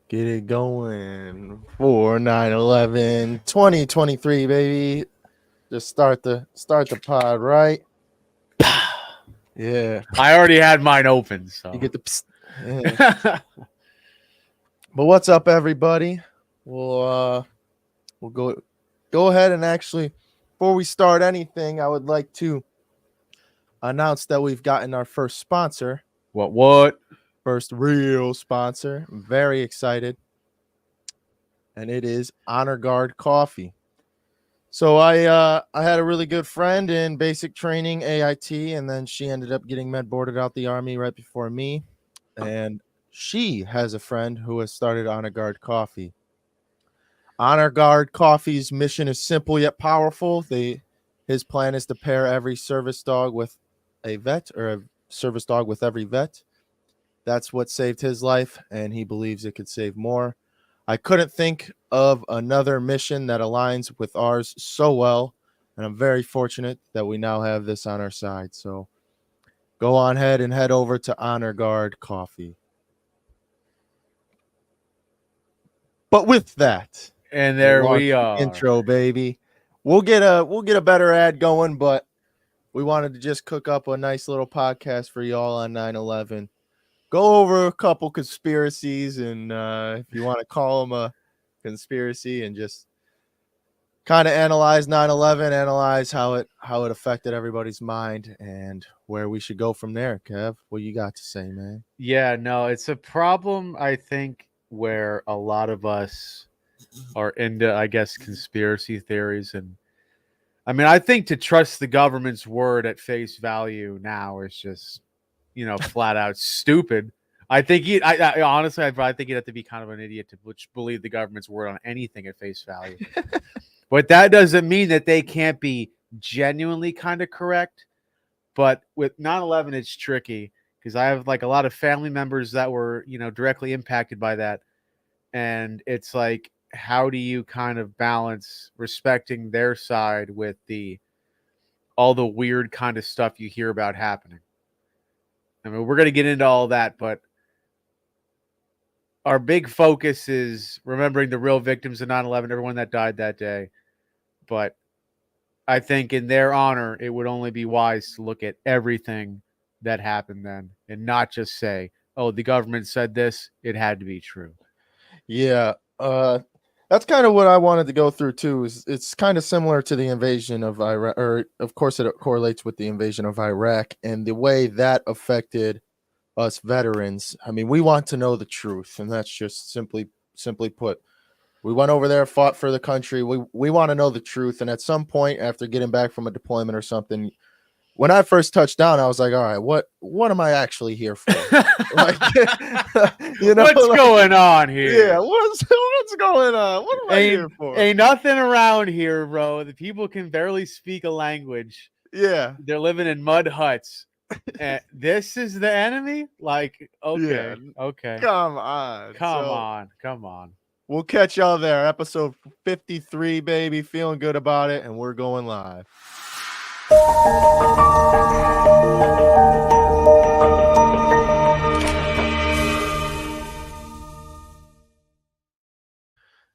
Get it going for 9/11 2023, baby. Just start the pod, right? Yeah. I already had mine open, so. You get the psst. Yeah. But what's up, everybody? We'll go ahead and actually, before we start anything, I would like to announce that we've gotten our first sponsor. What? First real sponsor. I'm very excited. And it is Honor Guard Coffee. So I had a really good friend in basic training, AIT, and then she ended up getting med boarded out the Army right before me. And she has a friend who has started Honor Guard Coffee. Honor Guard Coffee's mission is simple yet powerful. His plan is to pair every service dog with a vet, or a service dog with every vet. That's what saved his life, and he believes it could save more. I couldn't think of another mission that aligns with ours so well, and I'm very fortunate that we now have this on our side. So go on ahead and head over to Honor Guard Coffee. But with that, And there we are. intro, baby. We'll get a better ad going, but we wanted to just cook up a nice little podcast for y'all on 9/11. Go over a couple conspiracies, and if you want to call them a conspiracy, and just kind of analyze 9/11, analyze how it affected everybody's mind, and where we should go from there. Kev, what you got to say, man? Yeah, no, it's a problem, I think, where a lot of us are into, I guess, conspiracy theories. And I mean, I think to trust the government's word at face value now is just, flat out stupid. I think I honestly, I probably think you'd have to be kind of an idiot to believe the government's word on anything at face value. But that doesn't mean that they can't be genuinely kind of correct. But with 9/11, it's tricky because I have like a lot of family members that were, directly impacted by that. And it's like, how do you kind of balance respecting their side with all the weird kind of stuff you hear about happening? I mean, we're going to get into all that, but our big focus is remembering the real victims of 9/11, everyone that died that day. But I think in their honor, it would only be wise to look at everything that happened then and not just say, oh, the government said this, it had to be true. Yeah, that's kind of what I wanted to go through too. It's kind of similar to the invasion of Iraq, or of course it correlates with the invasion of Iraq and the way that affected us veterans. I mean, we want to know the truth, and that's just simply put. We went over there, fought for the country. We want to know the truth, and at some point after getting back from a deployment or something, when I first touched down, I was like, all right, what am I actually here for? Like, what's going on here? Yeah, what's going on? What am I here for? Ain't nothing around here, bro. The people can barely speak a language. Yeah. They're living in mud huts. And this is the enemy? Like, okay. Yeah. Okay. Come on. We'll catch y'all there. Episode 53, baby. Feeling good about it, and we're going live.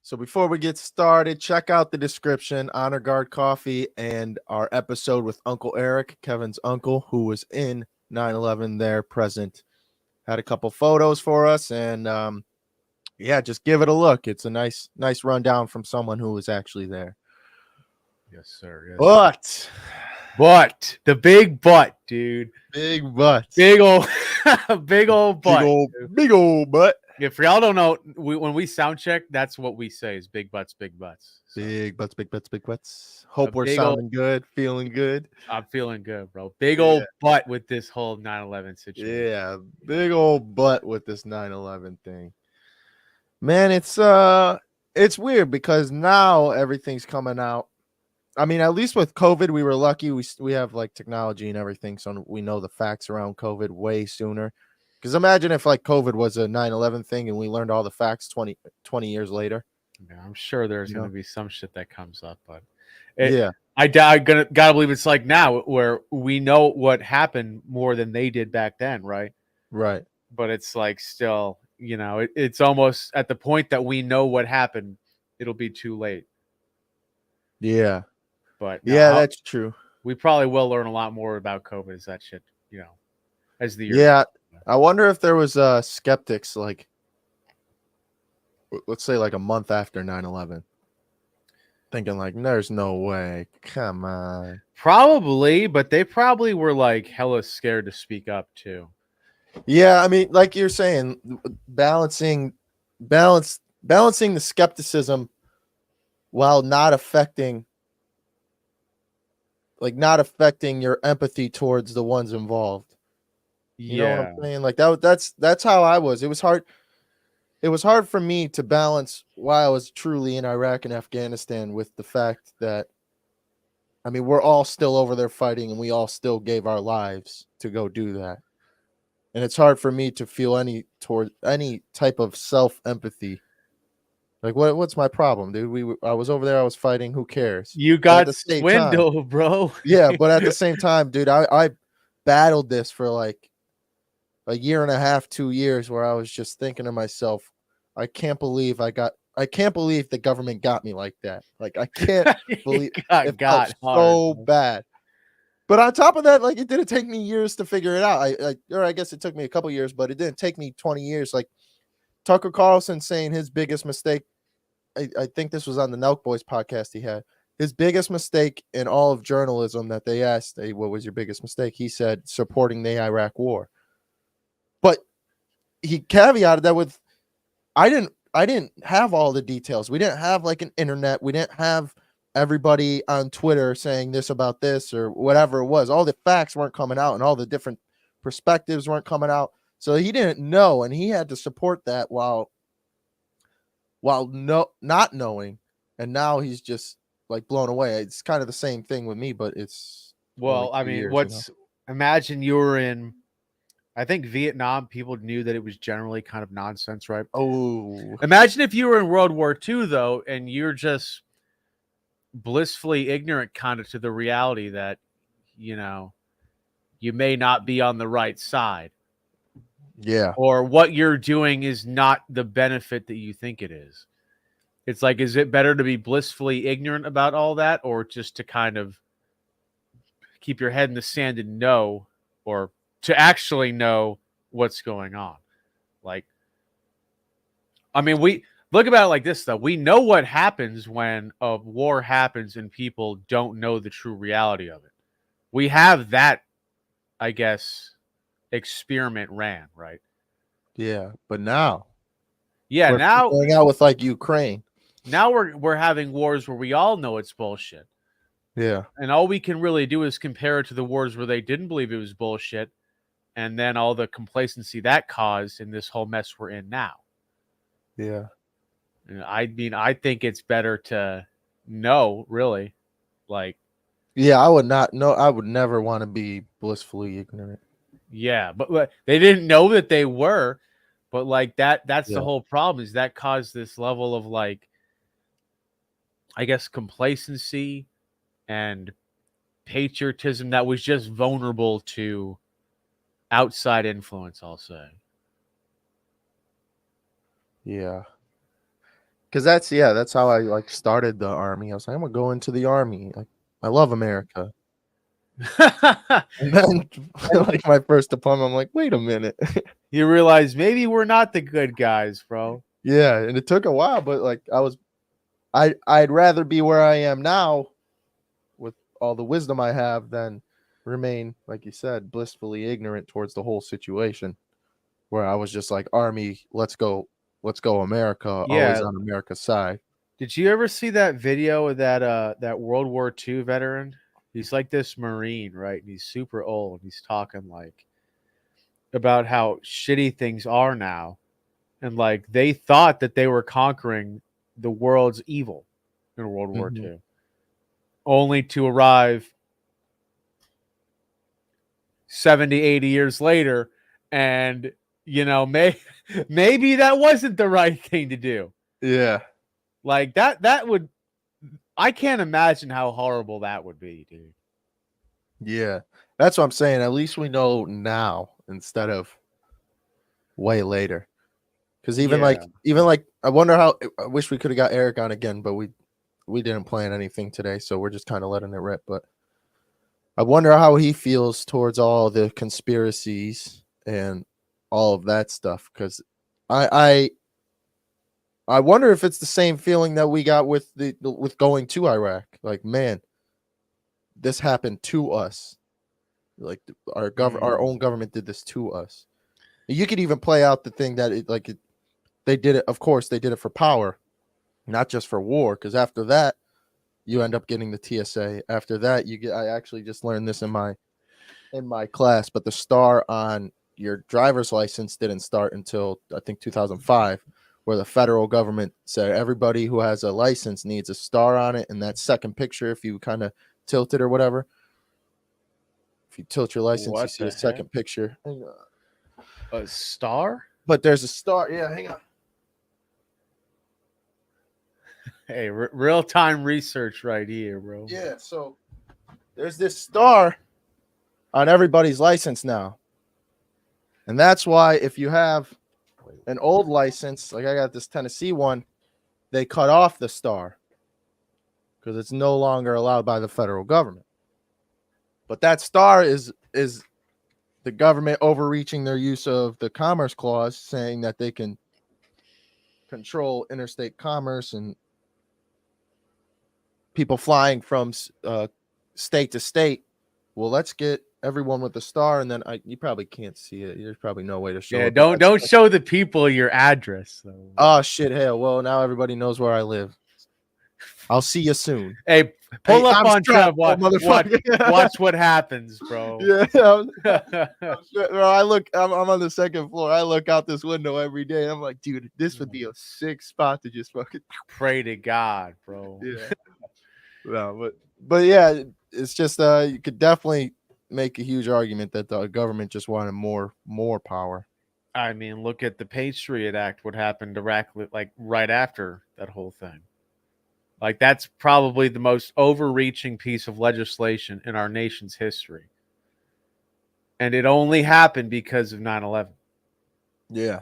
So before we get started, check out the description, Honor Guard Coffee, and our episode with Uncle Eric, Kevin's uncle, who was in 9/11 there present. Had a couple photos for us, and just give it a look. It's a nice rundown from someone who was actually there. Yes, sir. Yes. But the big butt, dude. Big butt. Big old butt. Big old butt. If y'all don't know, when we sound check, that's what we say is big butts, big butts. So, big butts. Hope we're sounding good, feeling good. I'm feeling good, bro. Big old butt with this whole 9/11 situation. Yeah, big old butt with this 9/11 thing. Man, it's weird because now everything's coming out. I mean, at least with COVID, we were lucky. We have like technology and everything, so we know the facts around COVID way sooner. Because imagine if like COVID was a 9/11 thing and we learned all the facts 20 years later. Yeah, I'm sure there's going to be some shit that comes up, but I gotta believe it's like now where we know what happened more than they did back then, right? Right. But it's like still, it's almost at the point that we know what happened, it'll be too late. Yeah. But no, Yeah, that's true. we probably will learn a lot more about COVID as that shit, as the years. Yeah. I wonder if there was skeptics like let's say like a month after 9/11 thinking like there's no way. Come on. Probably, but they probably were like hella scared to speak up too. Yeah, I mean, like you're saying, balancing balancing the skepticism while not affecting your empathy towards the ones involved. You know what I'm Yeah. saying? Like that's how I was. It was hard. It was hard for me to balance why I was truly in Iraq and Afghanistan with the fact that I mean, we're all still over there fighting and we all still gave our lives to go do that. And it's hard for me to feel any type of self-empathy. Like what's my problem, dude? I was over there, I was fighting, who cares? You But at got the same time, swindled, bro. yeah, but at the same time, dude, I battled this for like a year and a half, 2 years, where I was just thinking to myself, I can't believe the government got me like that. Like I can't You believe it felt got hard, so bro. bad. But on top of that, like it didn't take me years to figure it out. Or I guess it took me a couple years, but it didn't take me 20 years. Like Tucker Carlson saying his biggest mistake, I think this was on the Nelk Boys podcast he had. His biggest mistake in all of journalism that they asked, hey, what was your biggest mistake? He said supporting the Iraq war. But he caveated that with I didn't have all the details. We didn't have like an internet. We didn't have everybody on Twitter saying this about this or whatever it was. All the facts weren't coming out and all the different perspectives weren't coming out. So he didn't know and he had to support that while not knowing. And now he's just like blown away. It's kind of the same thing with me, but it's only Well, I 2 mean, years, you know. imagine you were in, I think Vietnam, people knew that it was generally kind of nonsense, right? Oh, Imagine if you were in World War II, though, and you're just blissfully ignorant kind of to the reality that, you know, you may not be on the right side, yeah. or what you're doing is not the benefit that you think it is. It's like, is it better to be blissfully ignorant about all that, or just to kind of keep your head in the sand and know, or to actually know what's going on? Like, I mean, we look about it like this, though. We know what happens when a war happens and people don't know the true reality of it. We have that, I guess, experiment ran, right? Yeah. But now Yeah, we're now going out with like Ukraine. we're having wars where we all know it's bullshit. Yeah. And all we can really do is compare it to the wars where they didn't believe it was bullshit, and then all the complacency that caused in this whole mess we're in now. Yeah. And I mean, I think it's better to know, really. Like, Yeah, I would not know. I would never want to be blissfully ignorant. yeah, but they didn't know that they were, but like that's the Yeah. whole problem, is that caused this level of, like, I guess, complacency and patriotism that was just vulnerable to outside influence, I'll say. Yeah. Because that's how I like started the army. I was like, I'm gonna go into the army. Like, I love America. And then like my first deployment, I'm like, wait a minute. You realize maybe we're not the good guys, bro. Yeah, and it took a while, but like I'd rather be where I am now with all the wisdom I have than remain, like you said, blissfully ignorant towards the whole situation. Where I was just like, Army, let's go, America, always Yeah. on America's side. Did you ever see that video of that World War II veteran? He's like this Marine, right? And he's super old. He's talking like about how shitty things are now. And like they thought that they were conquering the world's evil in World War Mhm. II, only to arrive 70, 80 years later. And, maybe that wasn't the right thing to do. Yeah, Like that would, I can't imagine how horrible that would be, dude. yeah. That's what I'm saying. At least we know now instead of way later. Because Yeah. even like, I wonder how. I wish we could have got Eric on again, but we didn't plan anything today, so we're just kind of letting it rip. But I wonder how he feels towards all the conspiracies and all of that stuff. Because I I wonder if it's the same feeling that we got with with going to Iraq. Like, man, this happened to us. Like our Mm. own government did this to us. You could even play out the thing that they did it. Of course, they did it for power, not just for war. Because after that, you end up getting the TSA. After that, you get. I actually just learned this in my class, but the star on your driver's license didn't start until I think 2005, where the federal government said everybody who has a license needs a star on it, and that second picture, if you kind of tilt it or whatever, if you tilt your license, you What see a the heck? second picture. Hang on. A star? But there's a star. Yeah, hang on. Hey, real time research right here, bro. Yeah, so there's this star on everybody's license now. And that's why if you have an old license, like I got this Tennessee one, they cut off the star because it's no longer allowed by the federal government. But that star is the government overreaching their use of the Commerce Clause, saying that they can control interstate commerce and people flying from state to state. Well, let's get everyone with the star, and then you probably can't see it. There's probably no way to show Yeah, it. But don't show the people your address though. oh shit, hell. Well, now everybody knows where I live. I'll see you soon. Hey, Hey, pull up I'm on strapped, Trev. motherfucker. Watch what happens, bro. Yeah, bro, I'm on the second floor. I look out this window every day. I'm like, dude, this would be a sick spot to just fucking. Pray to God, bro. Yeah. No, but yeah, it's just you could definitely make a huge argument that the government just wanted more power. I mean, look at the Patriot Act. What happened to Iraq? Like right after that whole thing. Like that's probably the most overreaching piece of legislation in our nation's history. And it only happened because of 9/11. Yeah.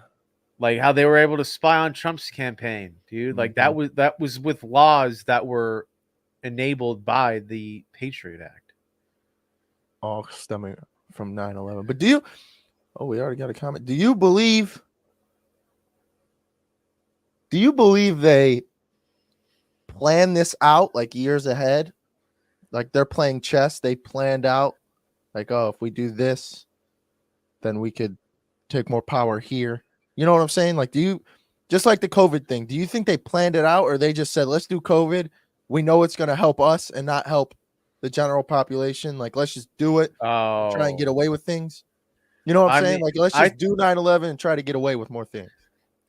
Like how they were able to spy on Trump's campaign, dude. Like that was with laws that were enabled by the Patriot Act. All stemming from 9/11. But do you? Oh, we already got a comment. Do you believe? Do you believe they plan this out like years ahead? Like they're playing chess. They planned out, like, oh, if we do this, then we could take more power here. You know what I'm saying? Like, do you, just like the COVID thing, do you think they planned it out, or they just said, let's do COVID? We know it's going to help us and not help the general population. Like, let's just do it and try and get Oh, away with things. You know what I'm I saying? mean, Like, let's I just do 9/11 and try to get away with more things.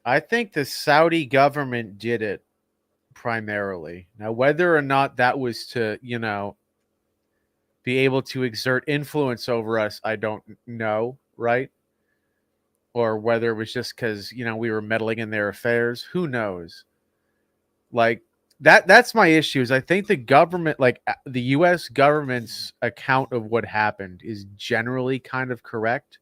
I think the Saudi government did it primarily. Now, whether or not that was to, be able to exert influence over us, I don't know, right? Or whether it was just because, we were meddling in their affairs. Who knows? Like, that's my issue is I think the government, like the US government's account of what happened is generally kind of correct.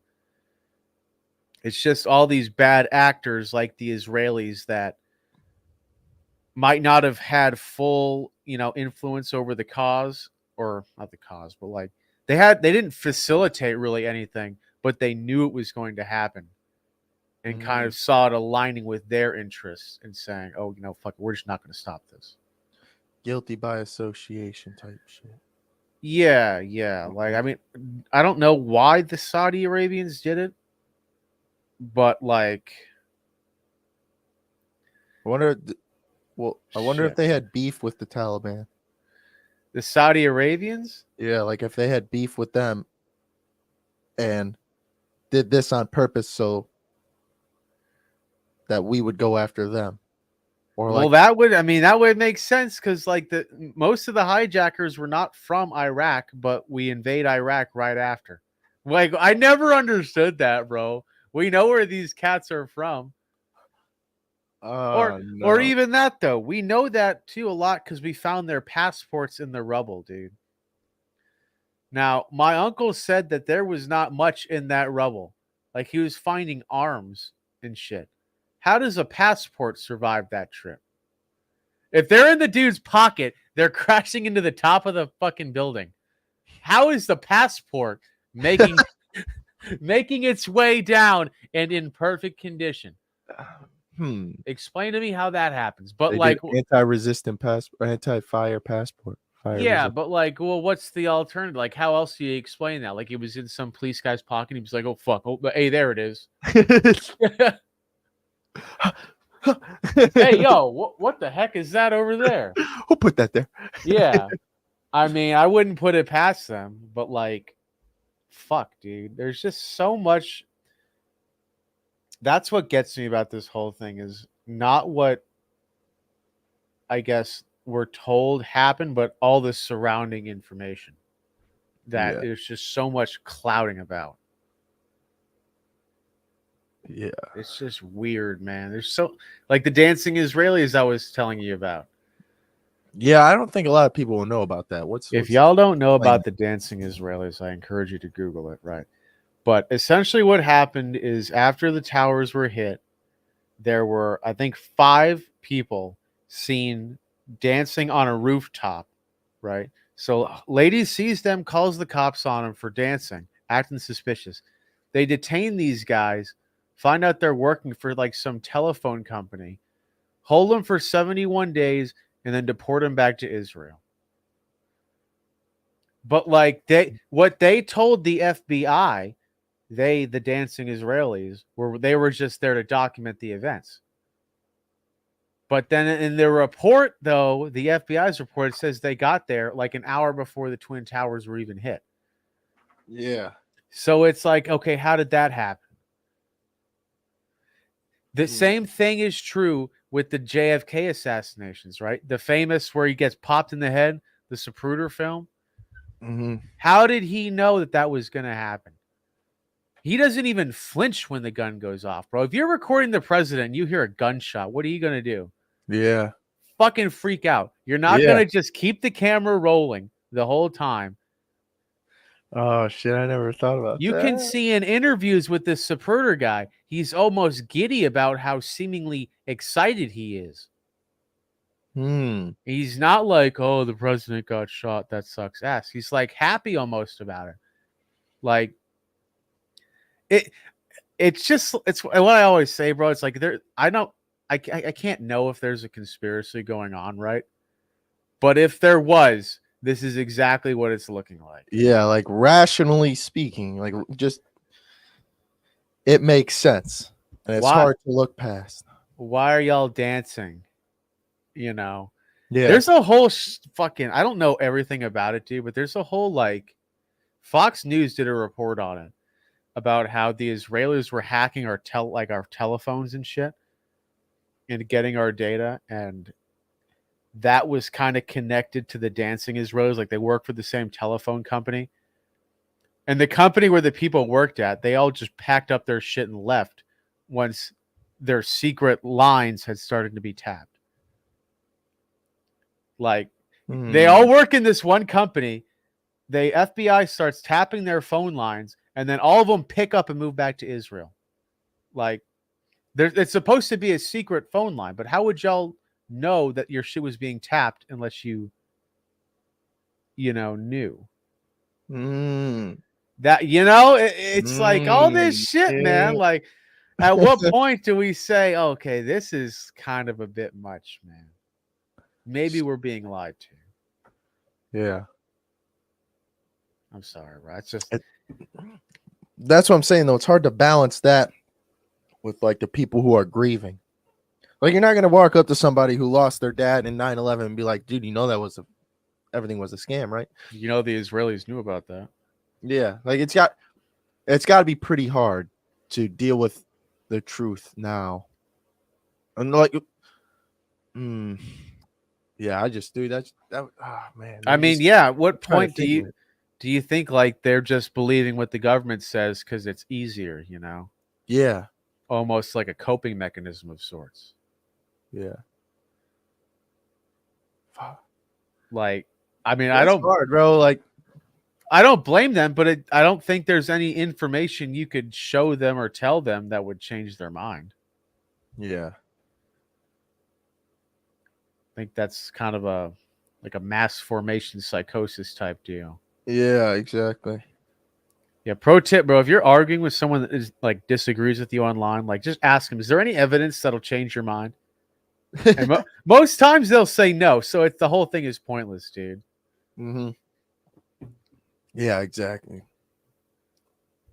It's just all these bad actors like the Israelis that might not have had full, influence over the cause, or not the cause, but like they didn't facilitate really anything, but they knew it was going to happen and kind of saw it aligning with their interests and saying, "Oh, fuck, we're just not going to stop this." Guilty by association type shit. Yeah, yeah. Like, I mean, I don't know why the Saudi Arabians did it, but like, I wonder. Well, I wonder if shit. they had beef with the Taliban. The Saudi Arabians? Yeah, like if they had beef with them and did this on purpose so that we would go after them. Or Well, like, that would make sense because like the most of the hijackers were not from Iraq, but we invade Iraq right after. Like, I never understood that, bro. We know where these cats are from. Or no. even that though. We know that too a lot because we found their passports in the rubble, dude. Now, my uncle said that there was not much in that rubble. Like he was finding arms and shit. How does a passport survive that trip? If they're in the dude's pocket, they're crashing into the top of the fucking building. How is the passport making its way down and in perfect condition? Explain to me how that happens. But They like, did anti-resistant passport, anti-fire passport. Fire yeah, resistant. but like, well, what's the alternative? Like, how else do you explain that? Like, it was in some police guy's pocket. He was like, "Oh fuck! Oh, but hey, there it is." Hey, yo, what the heck is that over there? Who put that there? Yeah, I mean, I wouldn't put it past them, but like, fuck, dude. There's just so much. That's what gets me about this whole thing is not what I guess we're told happened, but all the surrounding information that Yeah. there's just so much clouding about. Yeah. It's just weird, man. There's so like the dancing Israelis I was telling you about. Yeah, I don't think a lot of people will know about that. If y'all don't know about the dancing Israelis, I encourage you to Google it, right? But essentially what happened is after the towers were hit, there were, I think, 5 people seen dancing on a rooftop, right? So lady sees them, calls the cops on them for dancing, acting suspicious. They detain these guys, find out they're working for like some telephone company, hold them for 71 days, and then deport them back to Israel. But like what they told the FBI, the dancing Israelis, they were just there to document the events. But then in the report, though, the FBI's report says they got there like an hour before the Twin Towers were even hit. Yeah. So it's like, okay, how did that happen? The same thing is true with the JFK assassinations, right? The famous where he gets popped in the head, the Zapruder film. Mm-hmm. How did he know that was going to happen? He doesn't even flinch when the gun goes off, bro. If you're recording the president and you hear a gunshot, what are you going to do? Yeah. Fucking freak out. You're not going to just keep the camera rolling the whole time. Oh shit! I never thought about that. You can see in interviews with this Zapruder guy, he's almost giddy about how seemingly excited he is. He's not like, oh, the president got shot. That sucks ass. He's like happy almost about it. Like it's just it's what I always say, bro. It's like I can't know if there's a conspiracy going on, right? But if there was, this is exactly what it's looking like. Yeah, like rationally speaking, like just it makes sense. And it's hard to look past. Why are y'all dancing? You know? Yeah. There's a whole fucking I don't know everything about it, dude, but there's a whole like Fox News did a report on it about how the Israelis were hacking our telephones and shit and getting our data, and that was kind of connected to the dancing Israelis. Like they work for the same telephone company. And the company where the people worked at, they all just packed up their shit and left once their secret lines had started to be tapped. Like they all work in this one company. The FBI starts tapping their phone lines, and then all of them pick up and move back to Israel. Like it's supposed to be a secret phone line, but how would y'all know that your shit was being tapped unless you knew? That it's like all this shit, man. Like at what point do we say, okay, this is kind of a bit much, man? Maybe we're being lied to. Yeah. I'm sorry, right? It's just that's what I'm saying though. It's hard to balance that with like the people who are grieving. Like you're not gonna walk up to somebody who lost their dad in 9/11 and be like, dude, you know that everything was a scam, right? The Israelis knew about that. Yeah, like it's got to be pretty hard to deal with the truth now. And like yeah, I just do that. Oh man. I mean, yeah, at what point do you think like they're just believing what the government says because it's easier, Yeah. Almost like a coping mechanism of sorts. Yeah. Like, I mean, that's hard, bro. Like, I don't blame them, but I don't think there's any information you could show them or tell them that would change their mind. Yeah. I think that's kind of a like a mass formation psychosis type deal. Yeah, exactly. Yeah, pro tip, bro. If you're arguing with someone that is like disagrees with you online, like just ask them, is there any evidence that'll change your mind? And most times they'll say no. So it's the whole thing is pointless, dude. hmm Yeah, exactly.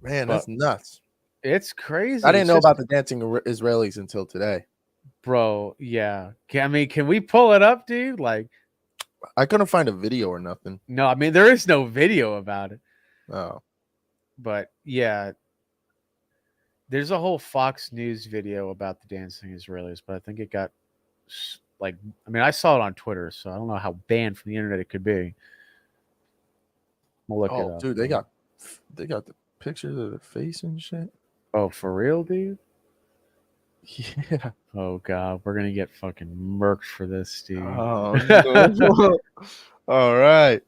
Man, But that's nuts. it's I crazy. didn't It's know just, about the dancing Israelis until today. bro, yeah. I mean, can we pull it up, dude? Like, I couldn't find a video or nothing. no, I mean, there is no video about it. Oh, But yeah, there's a whole Fox News video about the dancing Israelis, but I think it got like, I mean, I saw it on Twitter, so I don't know how banned from the internet it could be. We'll look it up. dude, they got the pictures of the face and shit. Oh, for real, dude? Yeah. Oh god, we're gonna get fucking murked for this, dude. Oh no. All right.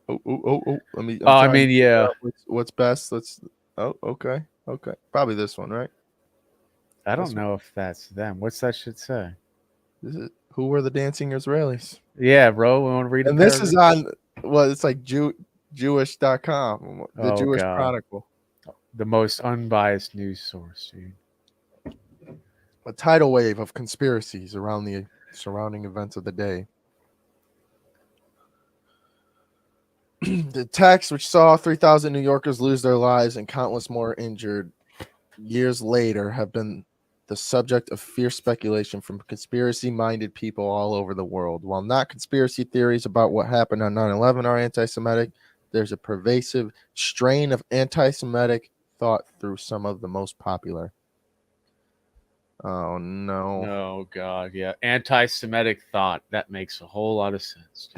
Oh. Let me. I'm I trying to mean, figure yeah. out what's best. Let's. Oh, okay. Okay. Probably this one, right? I don't This one. know if that's them. What's that shit say? This is who were the dancing Israelis? Yeah, bro. We want to read the And this is paragraph. on. Well, it's like Jewish.com, the Oh Jewish god, Chronicle. the most unbiased news source, dude. A tidal wave of conspiracies around the surrounding events of the day. The attacks, which saw 3,000 New Yorkers lose their lives and countless more injured years later, have been the subject of fierce speculation from conspiracy-minded people all over the world. While not conspiracy theories about what happened on 9/11 are anti-Semitic, there's a pervasive strain of anti-Semitic thought through some of the most popular. Oh no. Oh god, yeah. Anti-Semitic thought. That makes a whole lot of sense.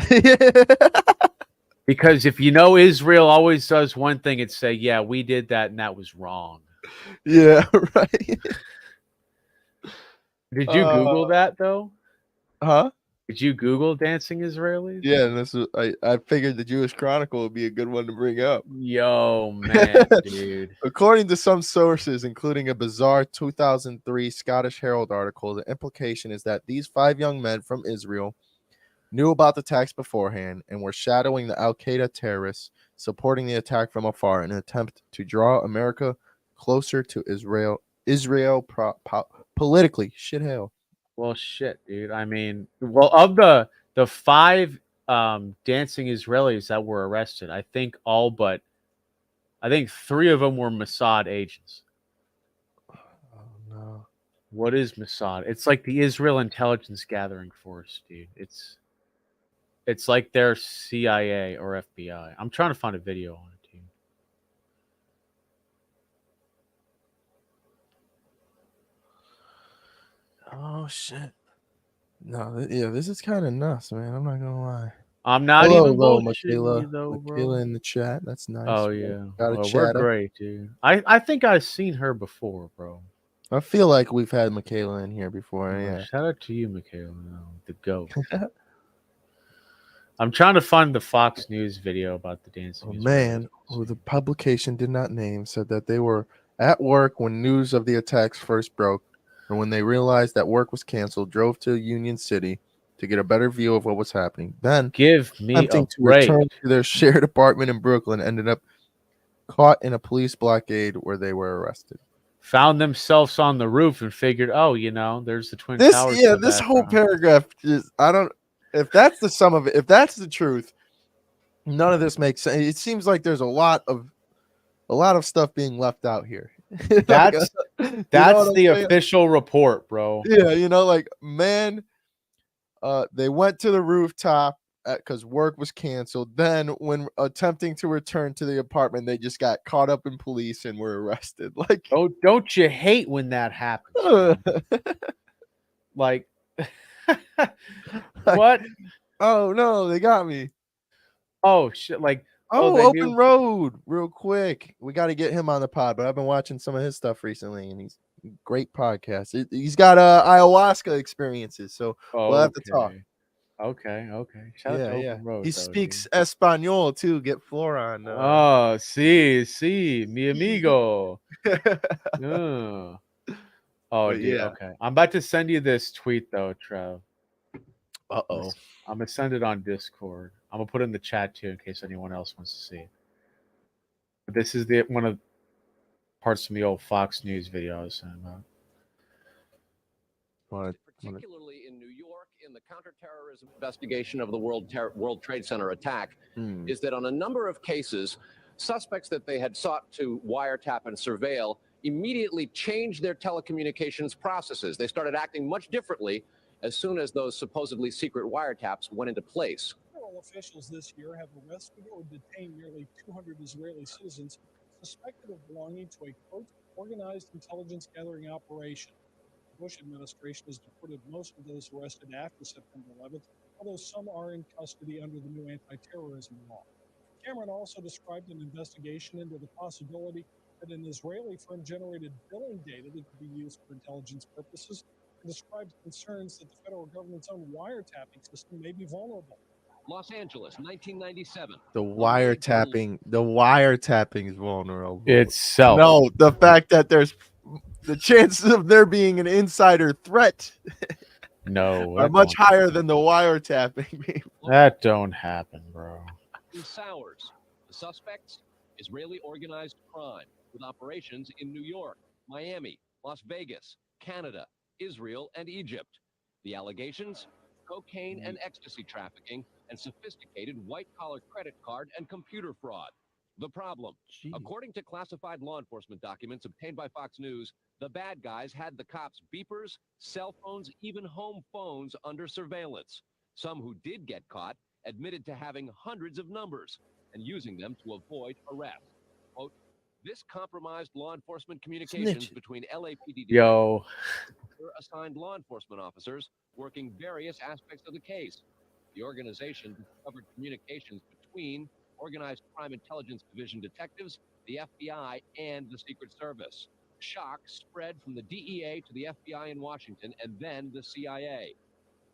Because if you know Israel always does one thing, it's say, yeah, we did that and that was wrong. Yeah, right. Did you Google that though? Huh? Did you Google dancing Israelis? Yeah, and this was I figured the Jewish Chronicle would be a good one to bring up. Yo, man, dude. According to some sources, including a bizarre 2003 Scottish Herald article, the implication is that these 5 young men from Israel knew about the attacks beforehand and were shadowing the Al Qaeda terrorists, supporting the attack from afar in an attempt to draw America closer to Israel politically. Shit hell. Well, shit, dude. I mean, well, of the 5 dancing Israelis that were arrested, I think 3 of them were Mossad agents. Oh no. What is Mossad? It's like the Israel intelligence gathering force, dude. It's like their CIA or FBI. I'm trying to find a video on it, dude. Oh shit. No, yeah, this is kind of nuts, man. I'm not gonna lie. I'm not Hello, even bullshitting Michaela. you though, Michaela bro. in the chat. That's nice. Oh yeah. Got a Well, we're chatter. great, dude. I think I've seen her before, bro. I feel like we've had Michaela in here before. Yeah. Shout out to you, Michaela, the goat. I'm trying to find the Fox News video about the dancing. A man who the publication did not name said that they were at work when news of the attacks first broke, and when they realized that work was canceled, drove to Union City to get a better view of what was happening. Then, give me a attempting to break. return to their shared apartment in Brooklyn, ended up caught in a police blockade where they were arrested. Found themselves on the roof and figured, oh, there's the Twin Towers. Yeah, this whole paragraph is, I don't, if that's the sum of it, if that's the truth, none of this makes sense. It seems like there's a lot of stuff being left out here. That's the official report, bro. Yeah, like, man, they went to the rooftop because work was canceled. Then, when attempting to return to the apartment, they just got caught up in police and were arrested. Like, oh, don't you hate when that happens? Like, what? Oh no, they got me. Oh shit! Like, Open Road, real quick. We got to get him on the pod, but I've been watching some of his stuff recently, and he's great podcast. He's got ayahuasca experiences, so we'll have to talk. Okay. Shout out to Open Road. He speaks Espanol too. Get Flor on. Oh, sí, mi amigo. Oh, But dude. yeah. Okay. I'm about to send you this tweet though, Trev. Uh-oh. I'm gonna send it on Discord. I'm gonna put it in the chat too in case anyone else wants to see it. But this is the one of parts from the old Fox News video I was saying about. Particularly in New York, in the counterterrorism investigation of the World Trade Center attack, is that on a number of cases, suspects that they had sought to wiretap and surveil immediately changed their telecommunications processes. They started acting much differently as soon as those supposedly secret wiretaps went into place. Federal officials this year have arrested or detained nearly 200 Israeli citizens suspected of belonging to a, quote, organized intelligence gathering operation. The Bush administration has deported most of those arrested after September 11th, although some are in custody under the new anti-terrorism law. Cameron also described an investigation into the possibility that an Israeli firm generated billing data that could be used for intelligence purposes, and described concerns that the federal government's own wiretapping system may be vulnerable. Los Angeles, 1997. The wiretapping is vulnerable. Itself. No, the fact that there's the chances of there being an insider threat No, are much higher than the wiretapping. That don't happen, bro. Sowers. The suspects, Israeli organized crime with operations in New York, Miami, Las Vegas, Canada, Israel, and Egypt. The allegations? Cocaine and ecstasy trafficking and sophisticated white-collar credit card and computer fraud. The problem, according to classified law enforcement documents obtained by Fox News, the bad guys had the cops' beepers, cell phones, even home phones under surveillance. Some who did get caught admitted to having hundreds of numbers and using them to avoid arrest. Quote, this compromised law enforcement communications between LAPD assigned law enforcement officers working various aspects of the case. The organization discovered communications between Organized Crime Intelligence Division detectives, the FBI, and the Secret Service. Shock spread from the DEA to the FBI in Washington and then the CIA.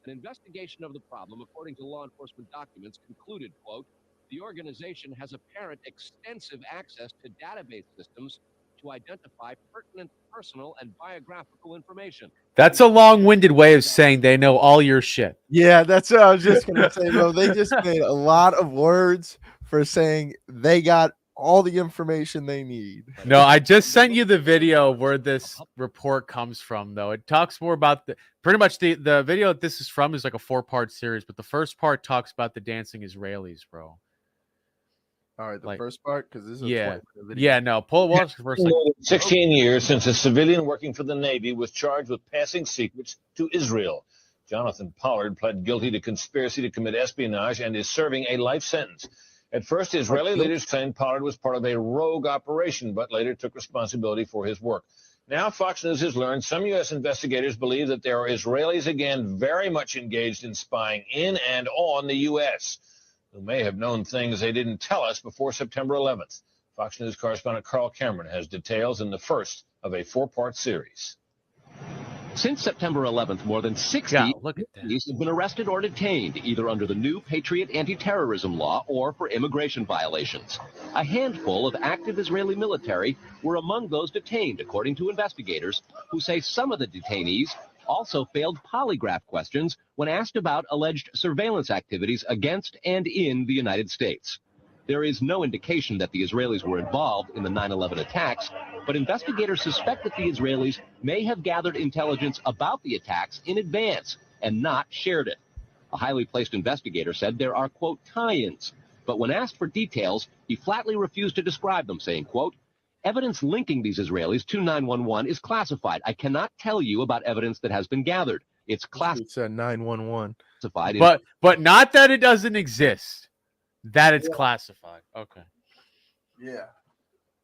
An investigation of the problem, according to law enforcement documents, concluded, quote, the organization has apparent extensive access to database systems to identify pertinent personal and biographical information. That's a long-winded way of saying they know all your shit. Yeah, that's what I was just gonna say, bro. They just made a lot of words for saying they got all the information they need. No, I just sent you the video where this report comes from, though. It talks more about pretty much the video that this is from is like a 4-part series, but the first part talks about the dancing Israelis, bro. All right, the first part, because this is a 20-minute video. Yeah, no, watch the first. 16 years since a civilian working for the Navy was charged with passing secrets to Israel. Jonathan Pollard pled guilty to conspiracy to commit espionage and is serving a life sentence. At first, Israeli leaders claimed Pollard was part of a rogue operation, but later took responsibility for his work. Now, Fox News has learned some U.S. investigators believe that there are Israelis again very much engaged in spying in and on the U.S., who may have known things they didn't tell us before September 11th. Fox News correspondent Carl Cameron has details in the first of a 4-part series. Since September 11th, more than 60 Israelis have been arrested or detained, either under the new Patriot anti-terrorism law or for immigration violations. A handful of active Israeli military were among those detained, according to investigators, who say some of the detainees also failed polygraph questions when asked about alleged surveillance activities against and in the United States. There is no indication that the Israelis were involved in the 9/11 attacks, but investigators suspect that the Israelis may have gathered intelligence about the attacks in advance and not shared it. A highly placed investigator said there are, quote, tie-ins, but when asked for details, he flatly refused to describe them, saying, quote, evidence linking these Israelis to 911 is classified. I cannot tell you about evidence that has been gathered. It's classified. It's 911. But not that it doesn't exist. That it's classified. Okay. Yeah.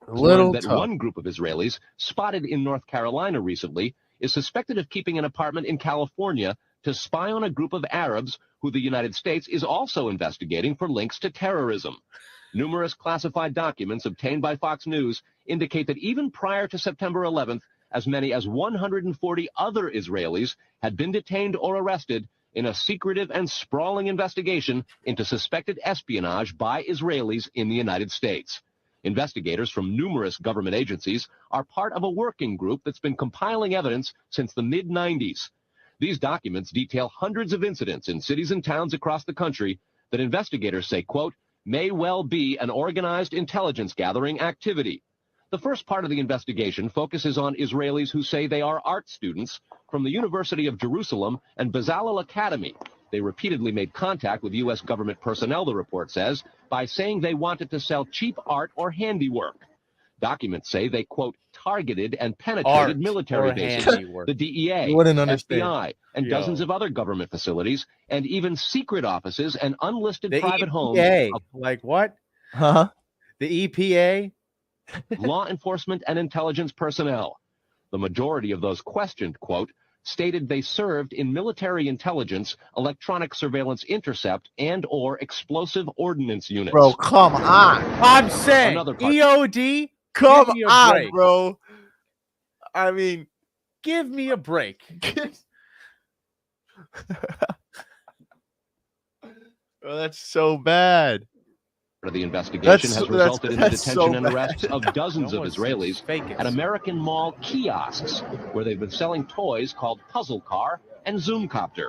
One group of Israelis spotted in North Carolina recently is suspected of keeping an apartment in California to spy on a group of Arabs who the United States is also investigating for links to terrorism. Numerous classified documents obtained by Fox News indicate that even prior to September 11th, as many as 140 other Israelis had been detained or arrested in a secretive and sprawling investigation into suspected espionage by Israelis in the United States. Investigators from numerous government agencies are part of a working group that's been compiling evidence since the mid-90s. These documents detail hundreds of incidents in cities and towns across the country that investigators say, quote, may well be an organized intelligence gathering activity. The first part of the investigation focuses on Israelis who say they are art students from the University of Jerusalem and Bezalel Academy. They repeatedly made contact with U.S. government personnel, the report says, by saying they wanted to sell cheap art or handiwork. Documents say they, quote, targeted and penetrated military bases, the DEA, You wouldn't understand. FBI, and dozens of other government facilities, and even secret offices and unlisted private homes of like what? Huh? The EPA? law enforcement and intelligence personnel. The majority of those questioned, quote, stated they served in military intelligence, electronic surveillance intercept, and or explosive ordnance units. Bro, come on. I'm saying Another part. EOD? Come Give me a on, break. bro. I mean, Give me a break. bro, that's so bad. Of the investigation has resulted in the that's detention so and arrests of dozens of Almost Israelis fake it. at American Mall kiosks, where they've been selling toys called Puzzle Car and Zoomcopter.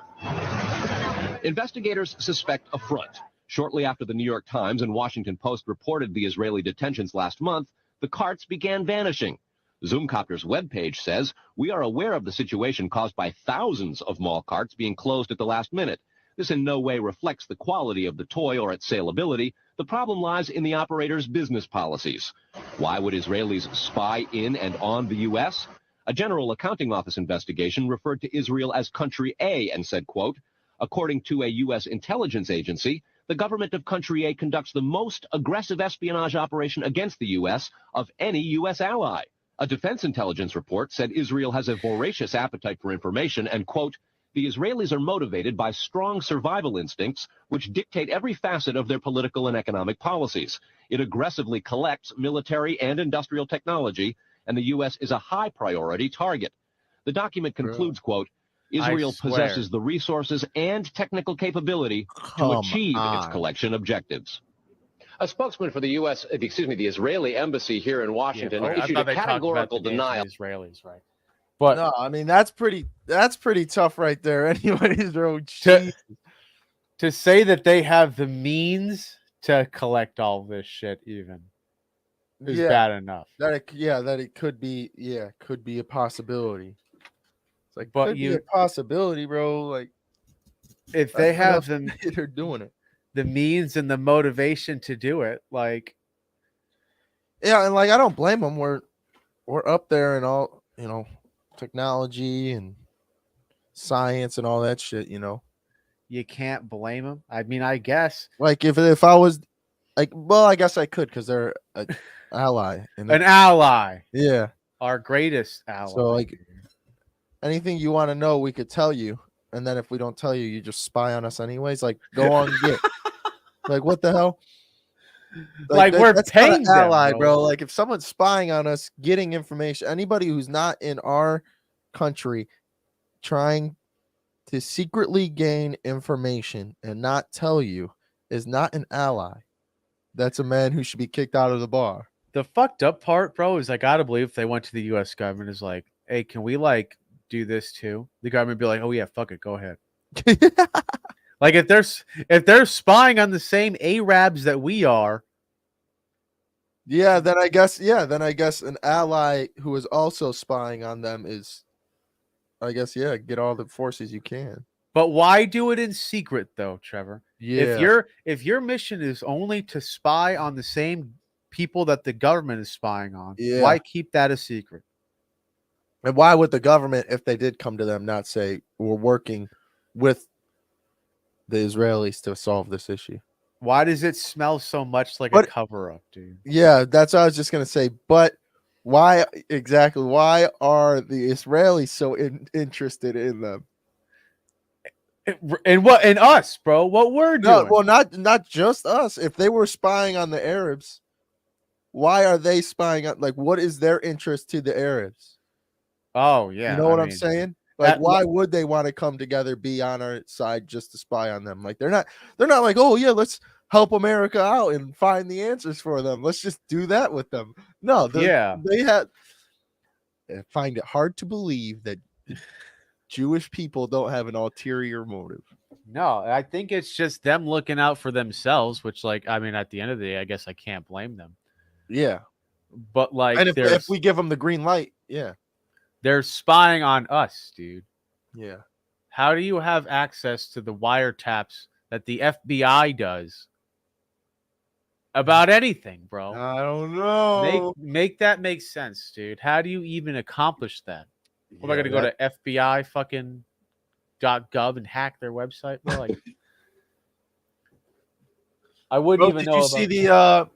Investigators suspect a front. Shortly after the New York Times and Washington Post reported the Israeli detentions last month, the carts began vanishing. Zoomcopter's webpage says, we are aware of the situation caused by thousands of mall carts being closed at the last minute. This in no way reflects the quality of the toy or its saleability. The problem lies in the operator's business policies. Why would Israelis spy in and on the U.S.? A General Accounting Office investigation referred to Israel as Country A and said, quote, according to a U.S. intelligence agency, the government of Country A conducts the most aggressive espionage operation against the U.S. of any U.S. ally. A defense intelligence report said Israel has a voracious appetite for information and, quote, the Israelis are motivated by strong survival instincts which dictate every facet of their political and economic policies. It aggressively collects military and industrial technology, and the U.S. is a high priority target. The document concludes, quote, Israel possesses the resources and technical capability to achieve its collection objectives. A spokesman for the the Israeli embassy here in Washington issued a categorical denial. Israelis, right? But no, I mean that's pretty tough right there. Anyways, bro. To say that they have the means to collect all this shit even is bad enough. That it could be a possibility. It's like, but could be a possibility, bro. Like, if they have they're doing it, the means and the motivation to do it, like, yeah, and like I don't blame them. We're up there and all, technology and science and all that shit. You can't blame them. I mean, I guess like if I was like, well, I guess I could because they're an ally. An ally. Yeah, our greatest ally. So like, anything you want to know, we could tell you. And then if we don't tell you, you just spy on us anyways. Like, go on, get. Like, what the hell? Like we're paying them, ally, bro. Like, if someone's spying on us, getting information, anybody who's not in our country, trying to secretly gain information and not tell you, is not an ally. That's a man who should be kicked out of the bar. The fucked up part, bro, is I gotta believe if they went to the U.S. government, is like, hey, can we like do this too? The government would be like, oh yeah, fuck it, go ahead. Like if they're spying on the same Arabs that we are, then I guess an ally who is also spying on them is, I guess, get all the forces you can. But why do it in secret though, Trevor? Yeah. If your mission is only to spy on the same people that the government is spying on, why keep that a secret? And why would the government, if they did come to them, not say we're working with the Israelis to solve this issue? Why does it smell so much like a cover-up, dude? Yeah, that's what I was just gonna say. But why exactly? Why are the Israelis so interested in them? And what? And us, bro? What we're doing? No, well, not just us. If they were spying on the Arabs, why are they spying on? Like, what is their interest to the Arabs? Oh yeah, you know what I'm saying? Like, why would they want to come together, be on our side just to spy on them? Like, they're not like, oh yeah, let's help America out and find the answers for them. Let's just do that with them. No, they had. I find it hard to believe that Jewish people don't have an ulterior motive. No, I think it's just them looking out for themselves, which, like, I mean, at the end of the day, I guess I can't blame them. Yeah. But, like, And if we give them the green light, yeah. They're spying on us, dude. Yeah. How do you have access to the wiretaps that the FBI does about anything, bro? I don't know. Make that make sense, dude. How do you even accomplish that? Am I going to go to FBI fucking .gov and hack their website? Bro, like, I wouldn't even know. Did you see the?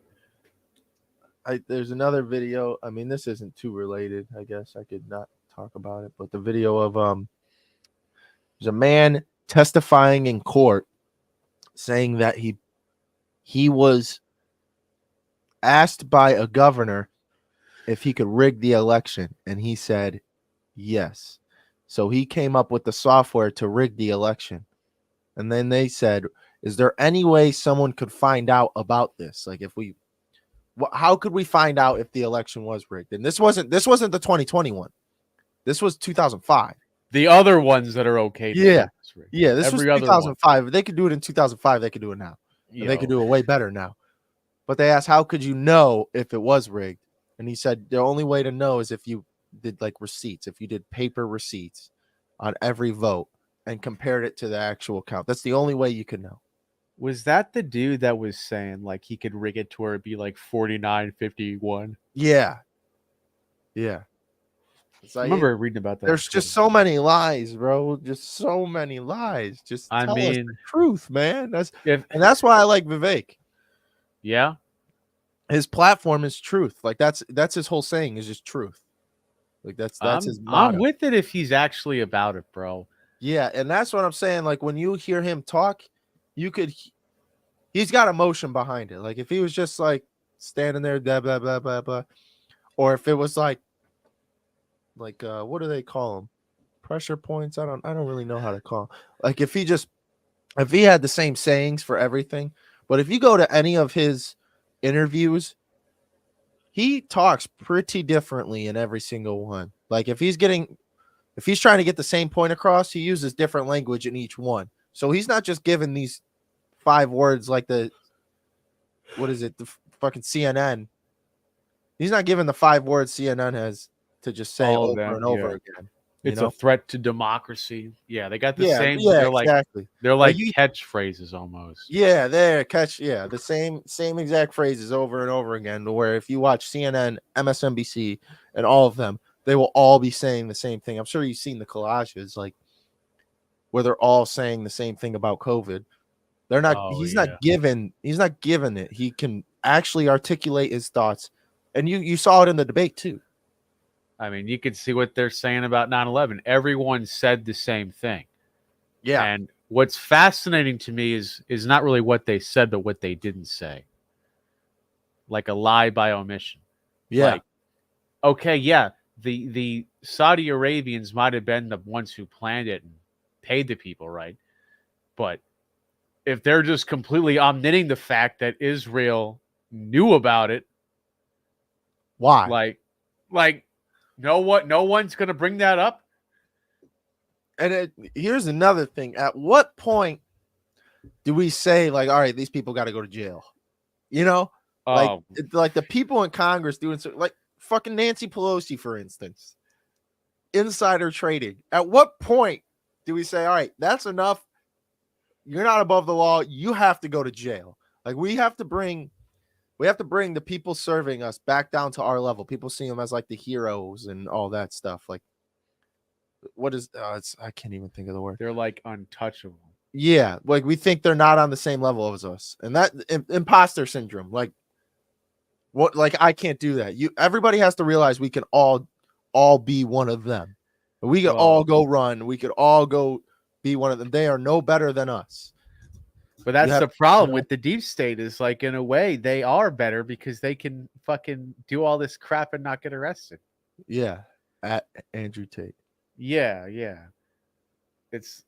There's another video. I mean, this isn't too related. I guess I could not talk about it, but the video of there's a man testifying in court saying that he was asked by a governor if he could rig the election, and he said yes. So he came up with the software to rig the election. And then they said, is there any way someone could find out about this? Like, how could we find out if the election was rigged? And this wasn't the 2021. This was 2005. The other ones that are okay. Yeah. Yeah, this was 2005. If they could do it in 2005, they could do it now. And they could do it way better now. But they asked, how could you know if it was rigged? And he said, the only way to know is if you did like receipts, if you did paper receipts on every vote and compared it to the actual count. That's the only way you could know. Was that the dude that was saying like he could rig it to where it'd be like 49-51? Yeah. Yeah. I remember reading about that. There's just so many lies, bro. Just so many lies. Just tell us the truth, man. That's why I like Vivek. Yeah. His platform is truth. Like that's his whole saying is just truth. Like that's his motto. I'm with it if he's actually about it, bro. Yeah, and that's what I'm saying. Like when you hear him talk, he's got emotion behind it. Like if he was just like standing there, blah blah blah blah blah, or if it was like what do they call them? Pressure points. I don't really know how to call. Like if he had the same sayings for everything, but if you go to any of his interviews, he talks pretty differently in every single one. Like if he's trying to get the same point across, he uses different language in each one. So he's not just giving these 5 words like the fucking CNN. He's not giving the 5 words CNN has to just say over and over again. It's a threat to democracy. Yeah, they got the same. Yeah, they're exactly. They're like catchphrases almost. Yeah, the same exact phrases over and over again. Where if you watch CNN, MSNBC, and all of them, they will all be saying the same thing. I'm sure you've seen the collages, like where they're all saying the same thing about COVID. They're not. He's not given it. He can actually articulate his thoughts, and you saw it in the debate too. I mean, you could see what they're saying about 9/11. Everyone said the same thing. Yeah. And what's fascinating to me is not really what they said, but what they didn't say. Like a lie by omission. Yeah. Like, okay, yeah, the Saudi Arabians might have been the ones who planned it and paid the people, right? But if they're just completely omitting the fact that Israel knew about it, why? Like no one's going to bring that up. And here's another thing. At what point do we say, like, all right, these people got to go to jail? You know? Like the people in Congress doing so, like fucking Nancy Pelosi, for instance. Insider trading. At what point do we say, all right, that's enough? You're not above the law. You have to go to jail. Like we have to bring the people serving us back down to our level. People see them as like the heroes and all that stuff. Like, what is? I can't even think of the word. They're like untouchable. Yeah, like we think they're not on the same level as us, and that imposter syndrome. Like, what? Like I can't do that. Everybody has to realize we can all be one of them. We could all go run. We could all go be one of them. They are no better than us. But that's the problem with the deep state is like, in a way, they are better because they can fucking do all this crap and not get arrested. Yeah. At Andrew Tate. Yeah.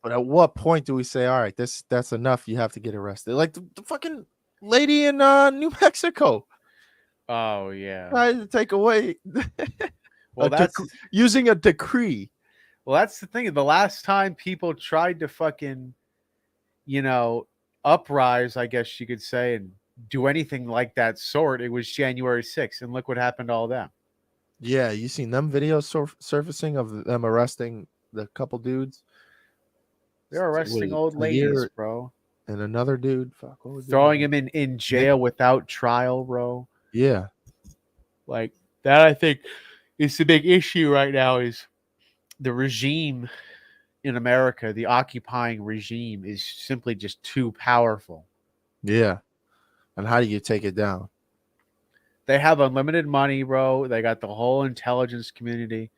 But at what point do we say, all right, that's enough. You have to get arrested. Like the fucking lady in New Mexico Oh yeah. tried to take away Well, using a decree. that's the thing. The last time people tried to fucking, uprise, I guess you could say, and do anything like that sort, it was January 6th, and look what happened to all them. Yeah, you seen them videos surfacing of them arresting the couple dudes? They're arresting old A ladies, year bro. and another dude. Fuck, what was Throwing his him in jail without trial, bro. Yeah. Like that, I think is the big issue right now. Is the regime in America, the occupying regime, is simply just too powerful. Yeah. And how do you take it down? They have unlimited money, bro. They got the whole intelligence community.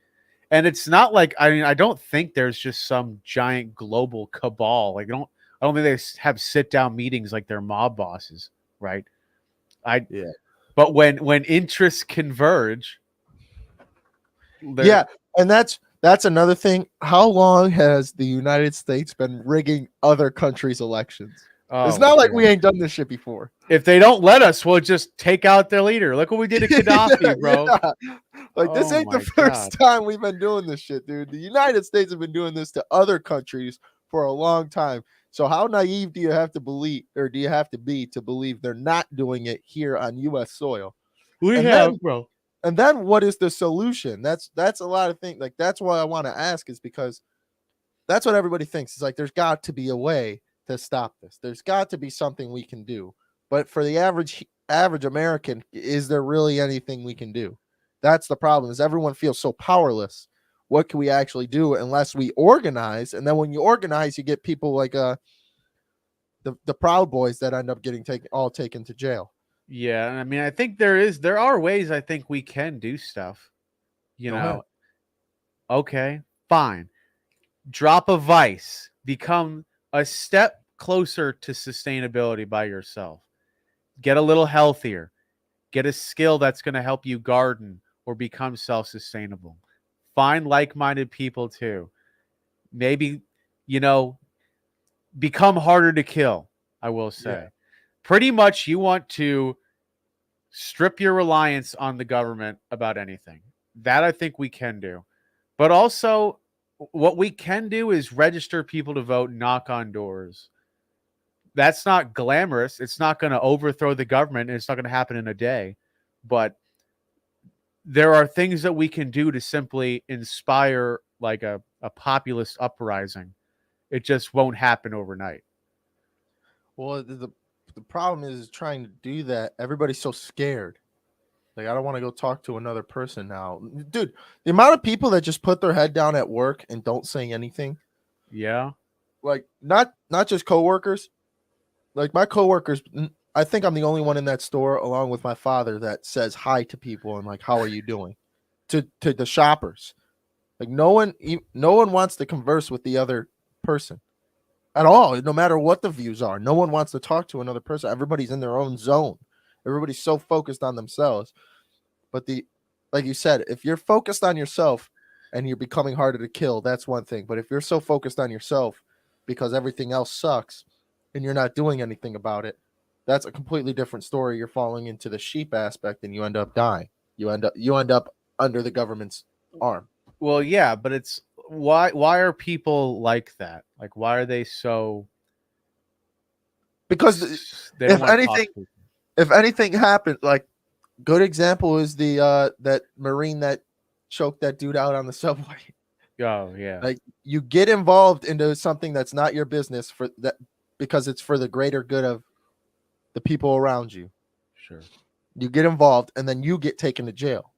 And it's not like, I don't think there's just some giant global cabal. Like I don't think they have sit down meetings like they're mob bosses, right? Yeah. But when interests converge, Yeah, and that's another thing. How long has the United States been rigging other countries' elections? It's not like we ain't done this shit before. If they don't let us, we'll just take out their leader. Look what we did to Gaddafi, bro. Yeah. Like this ain't the first time we've been doing this shit, dude. The United States have been doing this to other countries for a long time. So how naive do you have to believe, or do you have to be to believe they're not doing it here on U.S. soil? Bro. And then what is the solution? That's a lot of things. Like that's why I want to ask, is because that's what everybody thinks. It's like there's got to be a way to stop this. There's got to be something we can do. But for the average American, is there really anything we can do? That's the problem. Is everyone feels so powerless. What can we actually do unless we organize? And then when you organize, you get people like the Proud Boys that end up getting taken to jail. Yeah, I mean, I think there are ways I think we can do stuff. You Go know, ahead. okay, fine. Drop a vice, become a step closer to sustainability by yourself. Get a little healthier. Get a skill that's going to help you garden or become self-sustainable. Find like-minded people too. Maybe, become harder to kill, I will say. Yeah. Pretty much you want to strip your reliance on the government about anything. That I think we can do. But also, what we can do is register people to vote, knock on doors. That's not glamorous. It's not going to overthrow the government, and it's not going to happen in a day. But there are things that we can do to simply inspire like a populist uprising. It just won't happen overnight. Well, the problem is trying to do that. Everybody's so scared. Like, I don't want to go talk to another person now. Dude, the amount of people that just put their head down at work and don't say anything. Yeah. Like, not just coworkers. Like, my coworkers, I think I'm the only one in that store, along with my father, that says hi to people and like, how are you doing? To the shoppers. Like, no one wants to converse with the other person at all, no matter what the views are. No one wants to talk to another person. Everybody's in their own zone. Everybody's so focused on themselves. But like you said, if you're focused on yourself and you're becoming harder to kill, that's one thing. But if you're so focused on yourself because everything else sucks and you're not doing anything about it, that's a completely different story. You're falling into the sheep aspect and you end up dying. You end up under the government's arm. Well, yeah, but it's why are people like that? Like, why are they so? Because They don't want to talk to people. if anything happened, like, good example is the that Marine that choked that dude out on the subway. Oh yeah. Like, you get involved into something that's not your business for that because it's for the greater good of the people around you. Sure. You get involved and then you get taken to jail.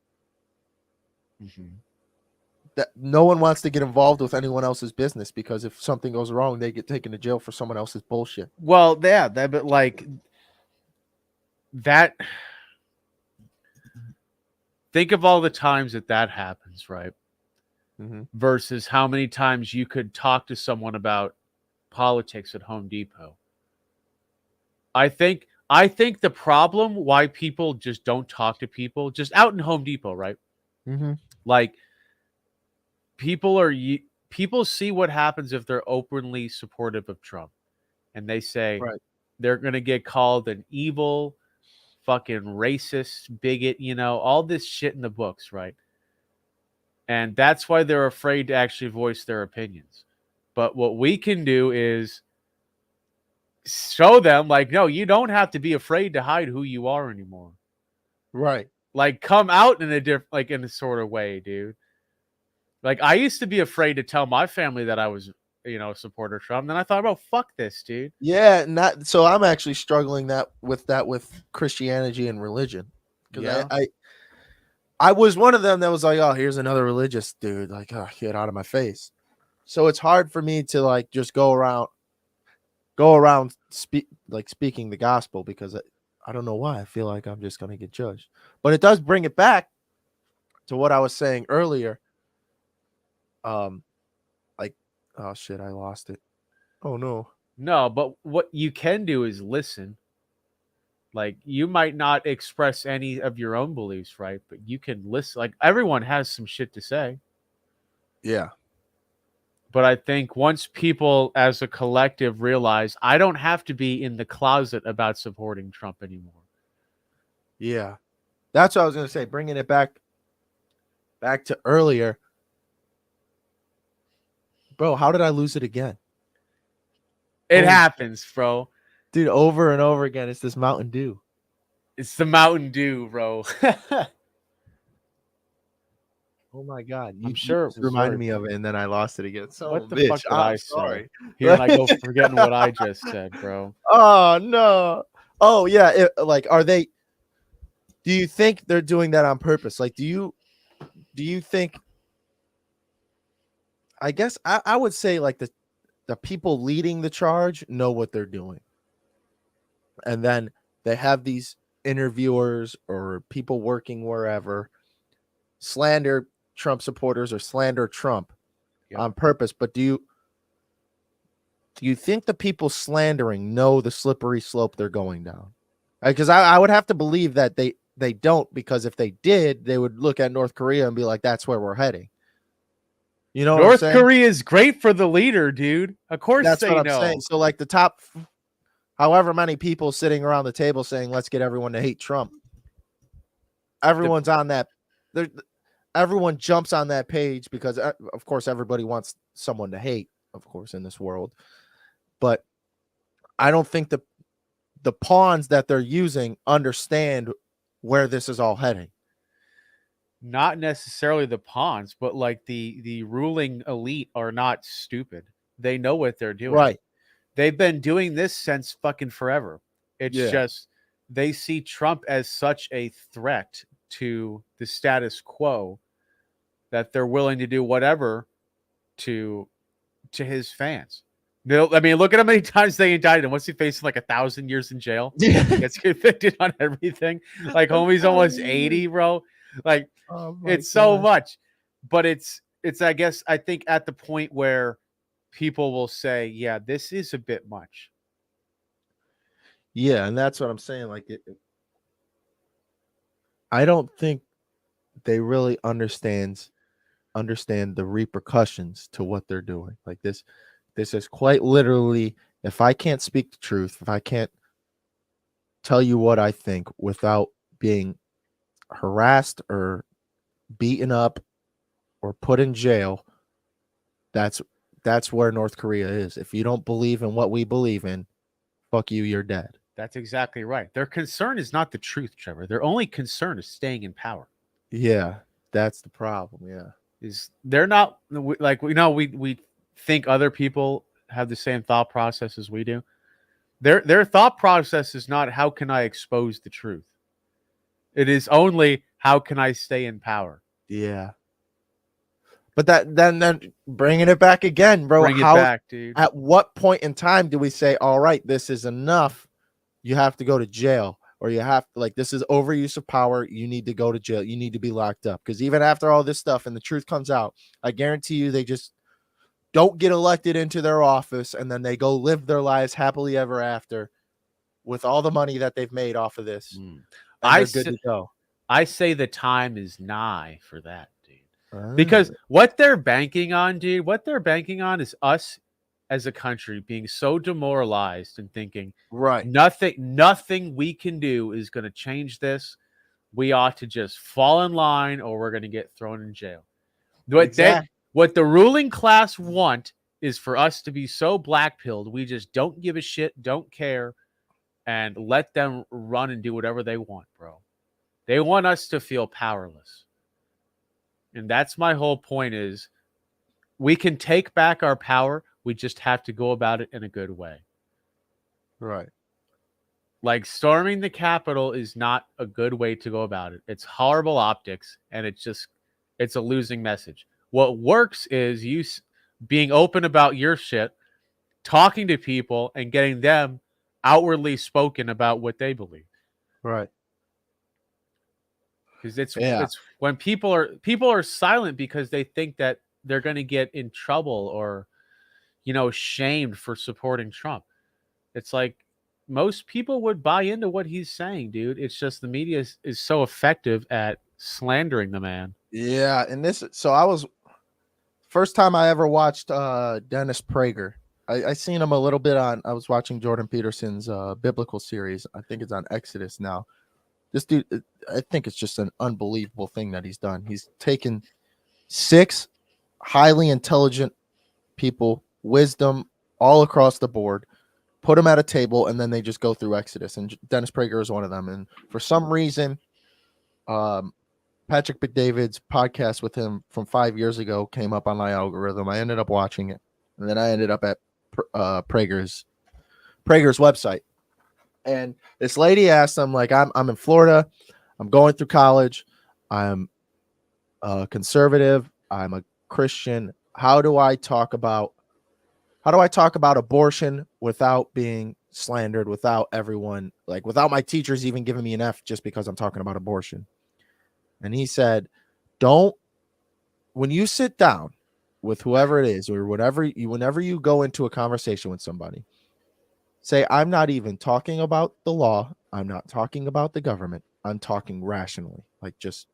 Mm-hmm. That no one wants to get involved with anyone else's business because if something goes wrong, they get taken to jail for someone else's bullshit. Well, yeah, but like that. Think of all the times that happens, right? Mm-hmm. Versus how many times you could talk to someone about politics at Home Depot. I think the problem why people just don't talk to people just out in Home Depot, right? Mm-hmm. Like people see what happens if they're openly supportive of Trump, and they say, Right. they're going to get called an evil, fucking racist, bigot, all this shit in the books, right? And that's why they're afraid to actually voice their opinions. But what we can do is show them, like, no, you don't have to be afraid to hide who you are anymore. Right. Like, come out in a different, like, in a sort of way, dude. Like, I used to be afraid to tell my family that I was, a supporter of Trump. And then I thought, well, fuck this, dude. Yeah, so I'm actually struggling with Christianity and religion. Because Yeah. I was one of them that was like, oh, here's another religious dude. Like, oh, get out of my face. So it's hard for me to like just go around speaking the gospel, because I don't know why. I feel like I'm just going to get judged. But it does bring it back to what I was saying earlier. Like, oh shit, I lost it. Oh no. No, but what you can do is listen. Like, you might not express any of your own beliefs, right? But you can listen. Like, everyone has some shit to say. Yeah. But I think once people as a collective realize I don't have to be in the closet about supporting Trump anymore. Yeah. That's what I was going to say. Bringing it back to earlier. Bro, how did I lose it again? It Oh, happens, bro. Dude, over and over again. It's this Mountain Dew. It's the Mountain Dew, bro. Oh my God. I'm sure just it was reminded very me of it, and then I lost it again. So What the bitch. fuck did I'm I sorry. say? Here and I go forgetting what I just said, bro. Oh no. Oh yeah. Do you think they're doing that on purpose? Like, do you think, I guess I would say like the people leading the charge know what they're doing. And then they have these interviewers or people working wherever slander Trump supporters or slander Trump on purpose. But do you think the people slandering know the slippery slope they're going down? Because I would have to believe that they don't, because if they did, they would look at North Korea and be like, that's where we're heading. You know what I'm North saying? Korea is great for the leader, dude. Of course That's they what I'm know. saying. So like the top, however many people sitting around the table saying, let's get everyone to hate Trump. Everyone's on that. Everyone jumps on that page because, of course, everybody wants someone to hate, of course, in this world. But I don't think the pawns that they're using understand where this is all heading. Not necessarily the pawns, but like the ruling elite are not stupid. They know what they're doing. Right. They've been doing this since fucking forever. It's just they see Trump as such a threat to the status quo that they're willing to do whatever to his fans. I mean, look at how many times they indicted him. What's he facing? Like 1,000 years in jail? Yeah. Gets convicted on everything. Like, homie's almost 80, bro. Like, it's so much. But it's I guess I think at the point where people will say, yeah, this is a bit much. Yeah, and that's what I'm saying. Like, I don't think they really understand the repercussions to what they're doing. Like, this is quite literally, if I can't speak the truth, if I can't tell you what I think without being harassed or beaten up or put in jail, that's where North Korea is. If you don't believe in what we believe in, fuck you, you're dead. That's exactly right. Their concern is not the truth, Trevor. Their only concern is staying in power. Yeah, that's the problem. Yeah. Is they're not like, we think other people have the same thought process as we do. Their thought process is not how can I expose the truth. It is only how can I stay in power. Yeah. But then bringing it back again, bro. Bring it back, dude. At what point in time do we say, all right, this is enough? You have to go to jail, or you have to, like, this is overuse of power. You need to go to jail. You need to be locked up. Because even after all this stuff and the truth comes out, I guarantee you they just don't get elected into their office, and then they go live their lives happily ever after with all the money that they've made off of this. And they're good to go. I say the time is nigh for that, dude. Because what they're banking on, dude, is us as a country being so demoralized and thinking Right. nothing we can do is going to change this. We ought to just fall in line or we're going to get thrown in jail. Exactly. What the ruling class want is for us to be so black-pilled, we just don't give a shit, don't care, and let them run and do whatever they want, bro. They want us to feel powerless. And that's my whole point is we can take back our power. We just have to go about it in a good way. Right. Like storming the Capitol is not a good way to go about it. It's horrible optics and it's a losing message. What works is you being open about your shit, talking to people and getting them outwardly spoken about what they believe. Right. Because it's when people are silent because they think that they're going to get in trouble or shamed for supporting Trump. It's like most people would buy into what he's saying, dude. It's just the media is so effective at slandering the man. Yeah, and I was first time I ever watched Dennis Prager. I seen him a little bit I was watching Jordan Peterson's biblical series. I think it's on Exodus now. This dude, I think it's just an unbelievable thing that he's done. He's taken 6 highly intelligent people, wisdom all across the board, put them at a table, and then they just go through Exodus. And Dennis Prager is one of them. And for some reason, Patrick McDavid's podcast with him from 5 years ago came up on my algorithm. I ended up watching it, and then I ended up at Prager's website. And this lady asked him, like, I'm in Florida, I'm going through college, I'm conservative, I'm a Christian. How do I talk about abortion without being slandered, without everyone, like without my teachers even giving me an F just because I'm talking about abortion? And he said, when you sit down with whoever it is or whenever you go into a conversation with somebody, say, I'm not even talking about the law. I'm not talking about the government. I'm talking rationally, like just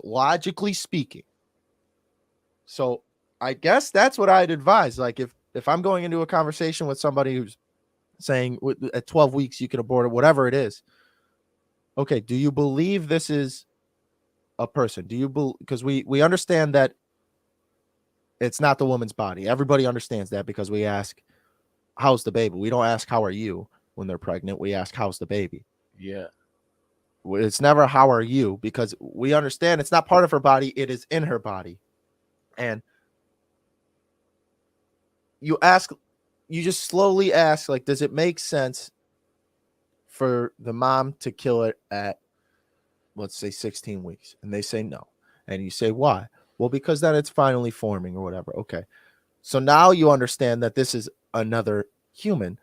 logically speaking. So I guess that's what I'd advise. Like if I'm going into a conversation with somebody who's saying at 12 weeks you can abort it, whatever it is. Okay, do you believe this is a person? Do you believe, because we understand that it's not the woman's body. Everybody understands that because we ask, how's the baby? We don't ask, how are you when they're pregnant. We ask, how's the baby? Yeah. It's never, how are you? Because we understand it's not part of her body. It is in her body. And you just slowly ask, like, does it make sense for the mom to kill it at, let's say, 16 weeks? And they say no. And you say, why? Well, because then it's finally forming or whatever. Okay. So now you understand that this is another human.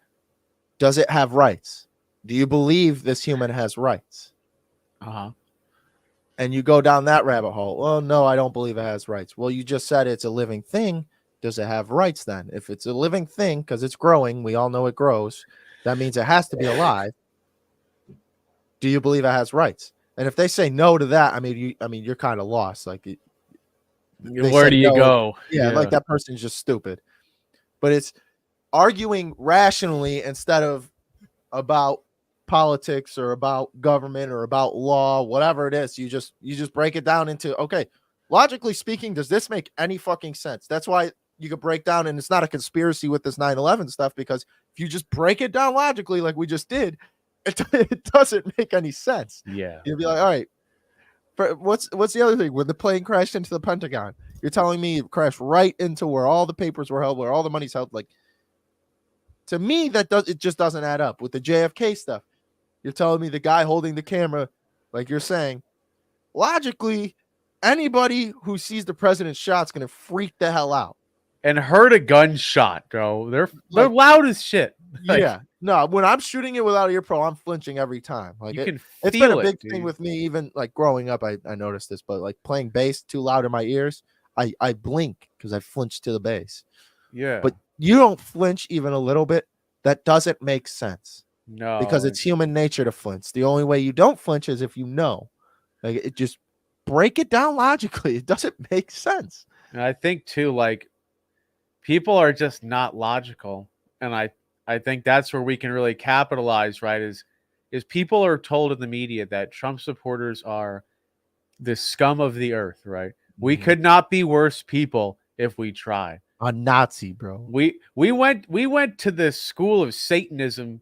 Does it have rights? Do you believe this human has rights? Uh-huh. And you go down that rabbit hole. Well, no, I don't believe it has rights. Well, you just said it's a living thing. Does it have rights then? If it's a living thing, because it's growing, we all know it grows, that means it has to be alive. Do you believe it has rights? And if they say no to that, I mean, you're kind of lost. Like, where do you go? Yeah, like that person's just stupid. But it's arguing rationally instead of about politics or about government or about law, whatever it is. You just break it down into, okay, logically speaking, does this make any fucking sense? That's why you could break down, and it's not a conspiracy with this 9/11 stuff, because if you just break it down logically like we just did, it doesn't make any sense. Yeah. You'll be like, all right, what's the other thing? When the plane crashed into the Pentagon, you're telling me it crashed right into where all the papers were held, where all the money's held. Like, to me, it just doesn't add up. With the JFK stuff, you're telling me the guy holding the camera, like you're saying, logically, anybody who sees the president's shot's gonna freak the hell out and heard a gunshot, bro. They're like, loud as shit. Like, yeah, no, when I'm shooting it without ear pro, I'm flinching every time. Like, you can it's feel been a big dude. thing with me, even like growing up. I noticed this, but like playing bass too loud in my ears, I blink because I flinch to the bass. Yeah, but you don't flinch even a little bit. That doesn't make sense. No, because it's human nature to flinch. The only way you don't flinch is if you know. Like, it just break it down logically. It doesn't make sense. And I think too, like, people are just not logical, and I think that's where we can really capitalize, right? Is people are told in the media that Trump supporters are the scum of the earth, right? We Mhm. could not be worse people if we try. A Nazi, bro. We went to the school of Satanism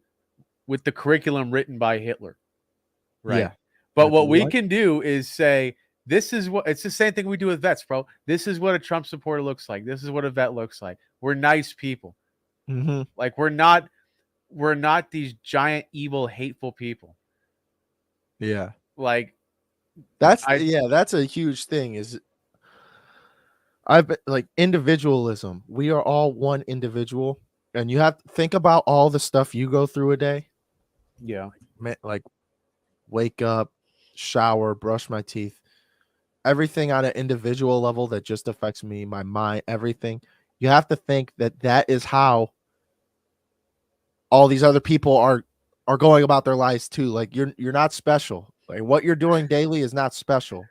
with the curriculum written by Hitler, right? Yeah. But With the what we what? can do is say, this is what it's the same thing we do with vets, bro. This is what a Trump supporter looks like. This is what a vet looks like. We're nice people. Mm-hmm. Like we're not these giant evil hateful people. Yeah. Like That's I that's a huge thing. Is I've been, like individualism. We are all one individual, and you have to think about all the stuff you go through a day. yeah. Like wake up, shower, brush my teeth, everything on an individual level that just affects me, my mind, everything. You have to think that that is how all these other people are going about their lives too. Like you're not special. Like what you're doing daily is not special.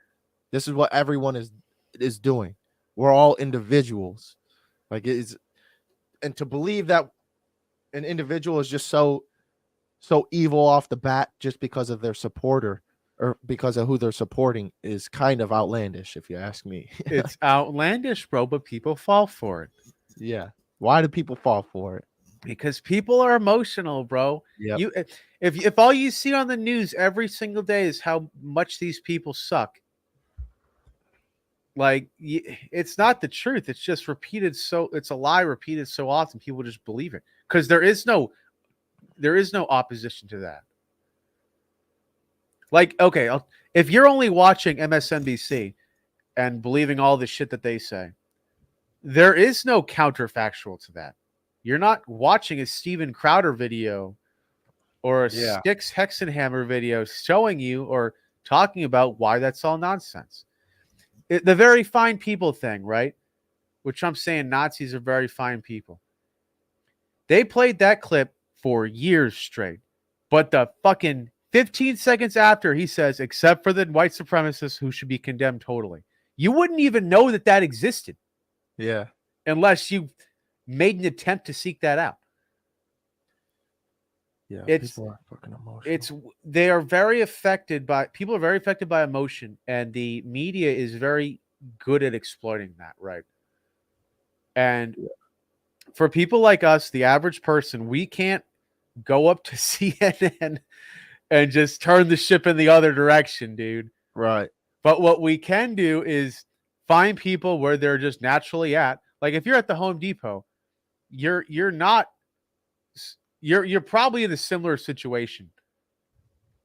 This is what everyone is doing. We're all individuals. Like it is, and to believe that an individual is just so evil off the bat just because of their supporter or because of who they're supporting is kind of outlandish, if you ask me. It's outlandish, bro, but people fall for it. Yeah. Why do people fall for it? Because people are emotional, bro. Yep. You if all you see on the news every single day is how much these people suck, like it's not the truth. It's just repeated. So it's a lie repeated so often, people just believe it because there is no opposition to that. Like, okay, if you're only watching MSNBC and believing all the shit that they say, there is no counterfactual to that. You're not watching a Steven Crowder video or a Yeah. Styx Hexenhammer video showing you or talking about why that's all nonsense. The very fine people thing, right? Which I'm saying Nazis are very fine people. They played that clip for years straight. But the fucking 15 seconds after he says, except for the white supremacists who should be condemned totally, you wouldn't even know that that existed Yeah. unless you made an attempt to seek that out. Yeah. It's People are fucking emotional. they are very affected by people are very affected by emotion, and the media is very good at exploiting that, right? And for people like us, the average person, we can't go up to CNN and just turn the ship in the other direction, dude. Right. But what we can do is find people where they're just naturally at. Like if you're at the Home Depot, you're not you're probably in a similar situation,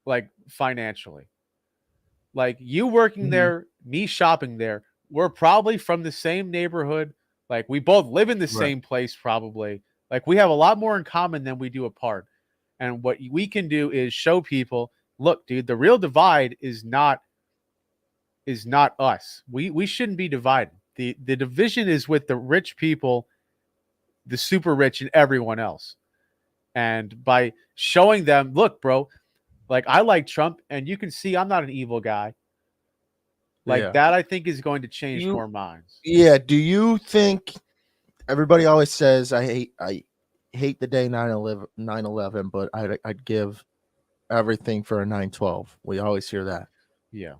like financially. Like you working Mhm. there, me shopping there, we're probably from the same neighborhood. Like we both live in the Right. same place, probably. Like we have a lot more in common than we do apart. And what we can do is show people, look, dude, the real divide is not us. We shouldn't be divided. The division is with the rich people, the super rich, and everyone else. And by showing them, look, bro, like I like Trump, and you can see I'm not an evil guy. Like Yeah. that, I think is going to change You more minds. Yeah, do you think everybody always says I hate the day 9/11, but I'd give everything for a 9/12. We always hear that. Yeah.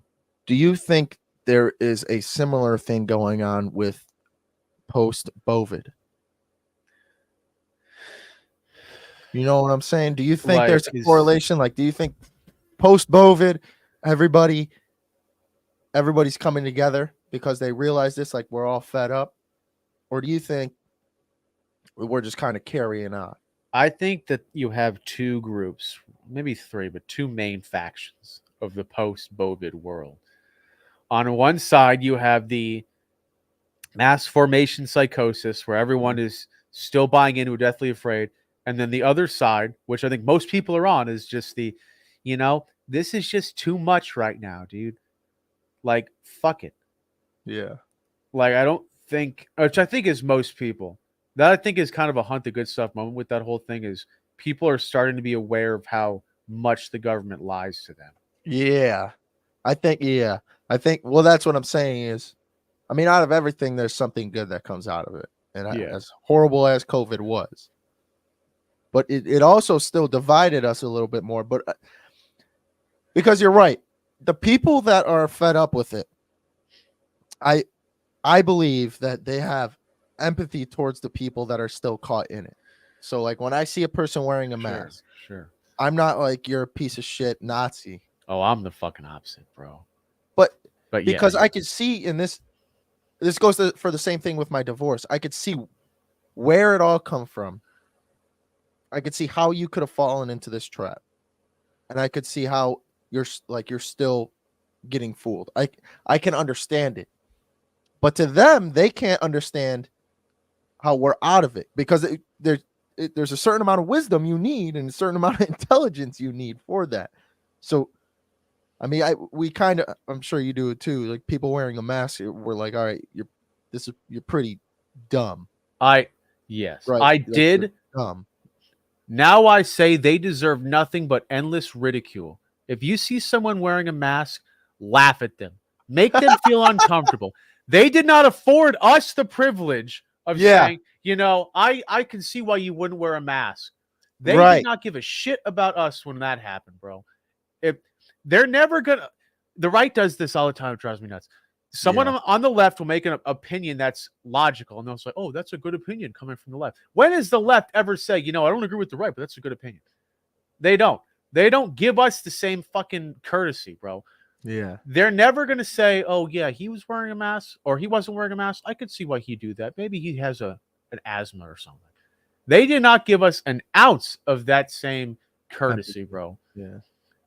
Do you think there is a similar thing going on with post Bovid? You know what I'm saying? Do you think Like there's a is correlation? Like, do you think post Bovid, everybody's coming together because they realize this, like we're all fed up? Or do you think we're just kind of carrying on? I think that you have two groups, maybe three, but two main factions of the post-Bovid world. On one side, you have the mass formation psychosis, where everyone is still buying into deathly afraid, and then the other side, which I think most people are on, is just this is just too much right now, dude. Like, fuck it. Yeah. Like, I don't think, which I think is most people. That I think is kind of a hunt the good stuff moment with that whole thing is people are starting to be aware of how much the government lies to them. Yeah. I think well that's what I'm saying is I mean out of everything there's something good that comes out of it. and Yeah. as horrible as COVID was, but it also still divided us a little bit more. But because you're right, the people that are fed up with it, I believe that they have empathy towards the people that are still caught in it. So like when I see a person wearing a mask, Sure. I'm not like you're a piece of shit Nazi, Oh, I'm the fucking opposite, bro. but But yeah, because I could see in this goes for the same thing with my divorce. I could see where it all come from. I could see how you could have fallen into this trap, and I could see how you're still getting fooled. I can understand it, but to them, they can't understand how we're out of it because there's a certain amount of wisdom you need and a certain amount of intelligence you need for that. So, I mean, we kind of, I'm sure you do it too. Like people wearing a mask, we're like, all right, you're pretty dumb, yes, right? I Like, did. you're dumb. Now I say they deserve nothing but endless ridicule. If you see someone wearing a mask, laugh at them. Make them feel uncomfortable. They did not afford us the privilege of Yeah. saying, I can see why you wouldn't wear a mask. They did Right. not give a shit about us when that happened, bro. If they're never gonna, the right does this all the time. It drives me nuts. Someone Yeah. on the left will make an opinion that's logical, and they'll say, "Oh, that's a good opinion coming from the left." When has the left ever say, I don't agree with the right, but that's a good opinion? They don't. They don't give us the same fucking courtesy, bro. Yeah. They're never gonna say, "Oh, yeah, he was wearing a mask or he wasn't wearing a mask. I could see why he'd do that. Maybe he has an asthma or something." They did not give us an ounce of that same courtesy, bro. Yeah.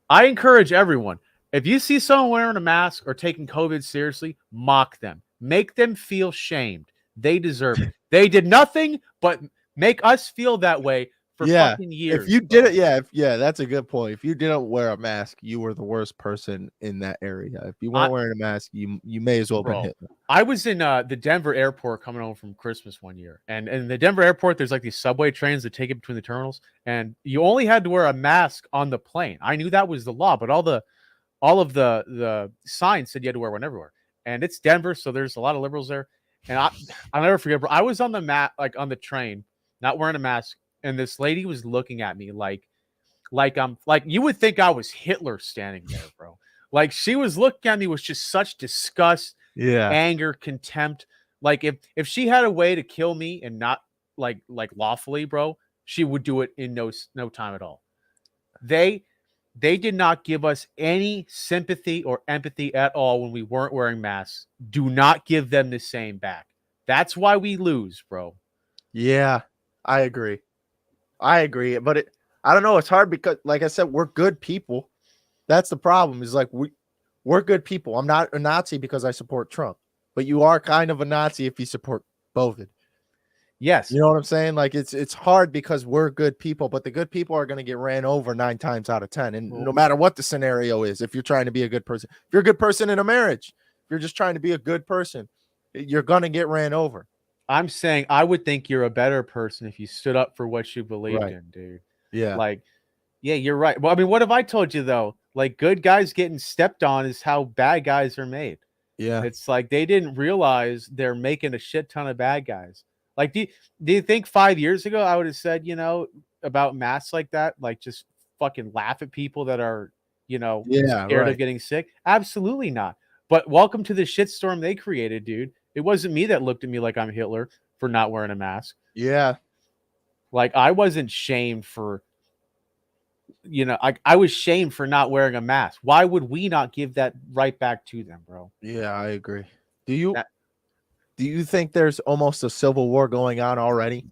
I encourage everyone, if you see someone wearing a mask or taking COVID seriously, mock them. Make them feel shamed. They deserve it. They did nothing but make us feel that way for fucking years. If you did it, that's a good point. If you didn't wear a mask, you were the worst person in that area. If you weren't wearing a mask, you may as well have been Hitler. I was in the Denver airport coming home from Christmas one year, and in the Denver airport, there's like these subway trains that take it between the terminals, and you only had to wear a mask on the plane. I knew that was the law, but all of the signs said you had to wear one everywhere. And it's Denver, so there's a lot of liberals there. And I'll never forget, bro. I was on on the train, not wearing a mask, and this lady was looking at me like you would think I was Hitler standing there, bro. Like she was looking at me with just such disgust, anger, contempt. Like if she had a way to kill me and not like lawfully, bro, she would do it in no time at all. They did not give us any sympathy or empathy at all when we weren't wearing masks. Do not give them the same back. That's why we lose, bro. Yeah, I agree. But I don't know. It's hard because, like I said, we're good people. That's the problem. Is like we're good people. I'm not a Nazi because I support Trump, but you are kind of a Nazi if you support Bovid. Yes. You know what I'm saying? Like it's hard because we're good people, but the good people are going to get ran over 9 times out of 10. And no matter what the scenario is, if you're trying to be a good person, if you're a good person in a marriage, if you're just trying to be a good person, you're going to get ran over. I'm saying I would think you're a better person if you stood up for what you believed in, dude. Yeah. Like, yeah, you're right. Well, I mean, what have I told you though? Like good guys getting stepped on is how bad guys are made. Yeah. It's like they didn't realize they're making a shit ton of bad guys. Like, do you think 5 years ago I would have said, about masks like that, like just fucking laugh at people that are, scared of getting sick? Absolutely not. But welcome to the shitstorm they created, dude. It wasn't me that looked at me like I'm Hitler for not wearing a mask. Yeah. Like I wasn't shamed for, I was shamed for not wearing a mask. Why would we not give that right back to them, bro? Yeah, I agree. Do you think there's almost a civil war going on already?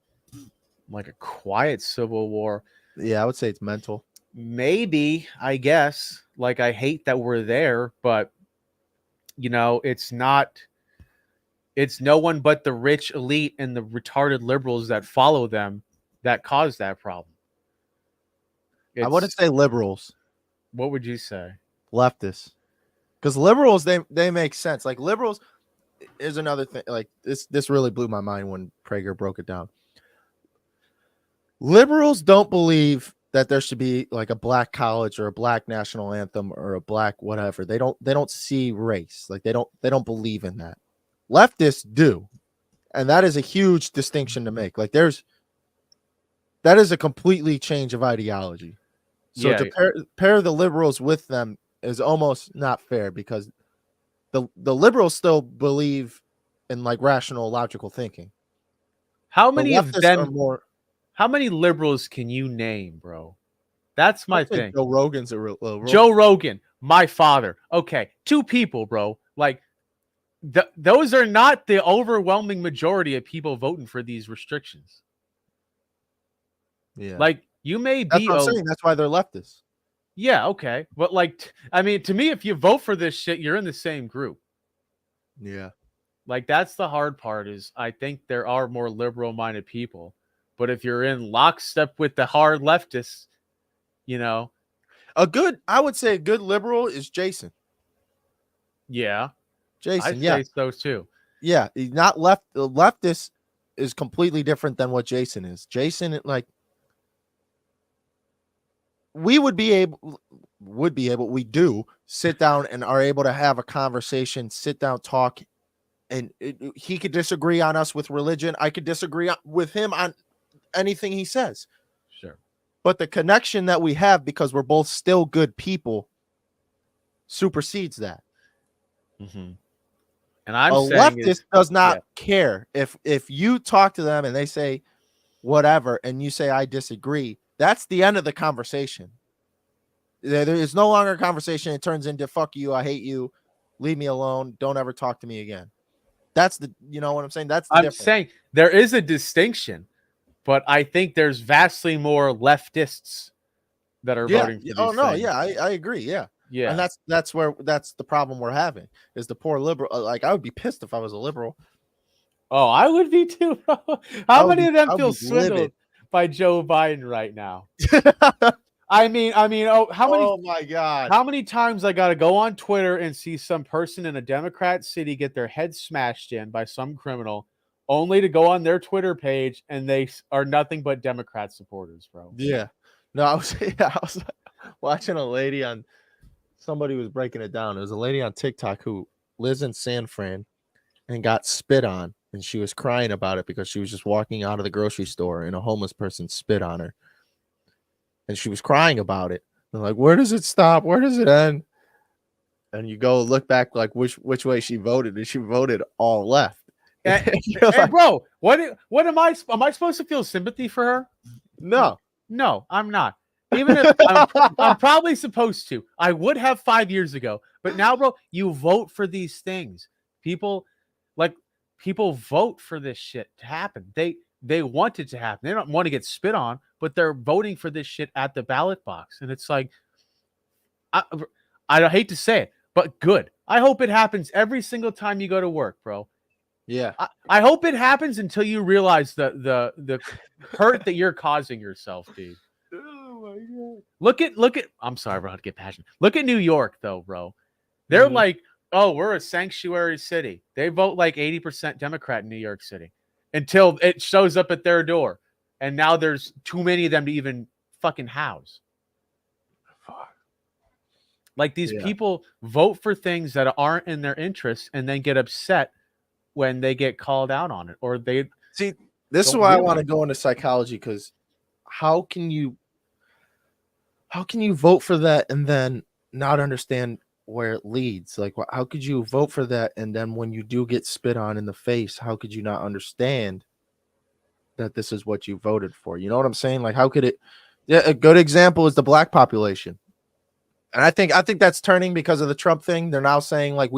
Like a quiet civil war? Yeah, I would say it's mental. Maybe, I guess. Like I hate that we're there, but it's not. It's no one but the rich elite and the retarded liberals that follow them that cause that problem. I wouldn't say liberals. What would you say? Leftists. Because liberals, they make sense. Like liberals is another thing. Like this really blew my mind when Prager broke it down. Liberals don't believe that there should be like a black college or a black national anthem or a black whatever. They don't see race. Like they don't believe in that. Leftists do. And that is a huge distinction to make. Like that is a completely change of ideology. So Yeah. to pair the liberals with them is almost not fair because the liberals still believe in like rational, logical thinking. How The many of leftists are them? more. How many liberals can you name, bro? That's I my think thing. Joe Rogan's a real liberal. Joe Rogan, my father. Okay, 2 people, bro. Like those are not the overwhelming majority of people voting for these restrictions. Yeah, Like you may that's be what I'm saying. That's why they're leftists. yeah, okay. But like I mean, to me, if you vote for this shit, you're in the same group. Yeah. Like that's the hard part is I think there are more liberal minded people. But if you're in lockstep with the hard leftists, you know, I would say a good liberal is Jason. yeah, I'd Jason, yeah. say so too. Yeah, he's not left. The leftist is completely different than what Jason is. Jason, like, we we do sit down and are able to have a conversation, sit down, talk, and he could disagree on us with religion. I could disagree with him on anything he says. Sure. But the connection that we have because we're both still good people supersedes that. Mm-hmm. And I'm A saying leftist is does not care if you talk to them and they say whatever and you say I disagree. That's the end of the conversation. There is no longer a conversation. It turns into fuck you, I hate you, leave me alone, don't ever talk to me again. That's the, you know what I'm saying? That's the I'm difference. saying there is a distinction, but I think there's vastly more leftists that are voting for these Oh no, things. yeah, I agree. Yeah. Yeah. And that's the problem we're having is the poor liberal. Like I would be pissed if I was a liberal. Oh, I would be too, bro. How many of them I would feel be swindled livid. by Joe Biden right now? I mean, oh, Oh my God. how many times I got to go on Twitter and see some person in a Democrat city get their head smashed in by some criminal, only to go on their Twitter page and they are nothing but Democrat supporters, bro. Yeah. No, I was watching a lady on somebody was breaking it down. It was a lady on TikTok who lives in San Fran and got spit on, and she was crying about it because she was just walking out of the grocery store and a homeless person spit on her. And she was crying about it. And like, where does it stop? Where does it end? And you go look back like which way she voted, and she voted all left. And, Like, bro, what am I supposed to feel sympathy for her? no. No, I'm not. Even if I'm probably supposed to. I would have 5 years ago. But now, bro, you vote for these things. People vote for this shit to happen. They want it to happen. They don't want to get spit on, but they're voting for this shit at the ballot box. And it's like I hate to say it, but good. I hope it happens every single time you go to work, bro. Yeah. I hope it happens until you realize the hurt that you're causing yourself, dude. Oh my God. Look at I'm sorry, bro, to get passionate. Look at New York, though, bro. They're like, oh, we're a sanctuary city. They vote like 80% Democrat in New York City until it shows up at their door. And now there's too many of them to even fucking house. Like these people vote for things that aren't in their interest and then get upset when they get called out on it, or they see. This is why I want to go into psychology, because how can you vote for that and then not understand where it leads? Like, how could you vote for that and then when you do get spit on in the face, how could you not understand that this is what you voted for? You know what I'm saying? Like, how could it? Yeah, a good example is the black population, and I think that's turning because of the Trump thing. They're now saying like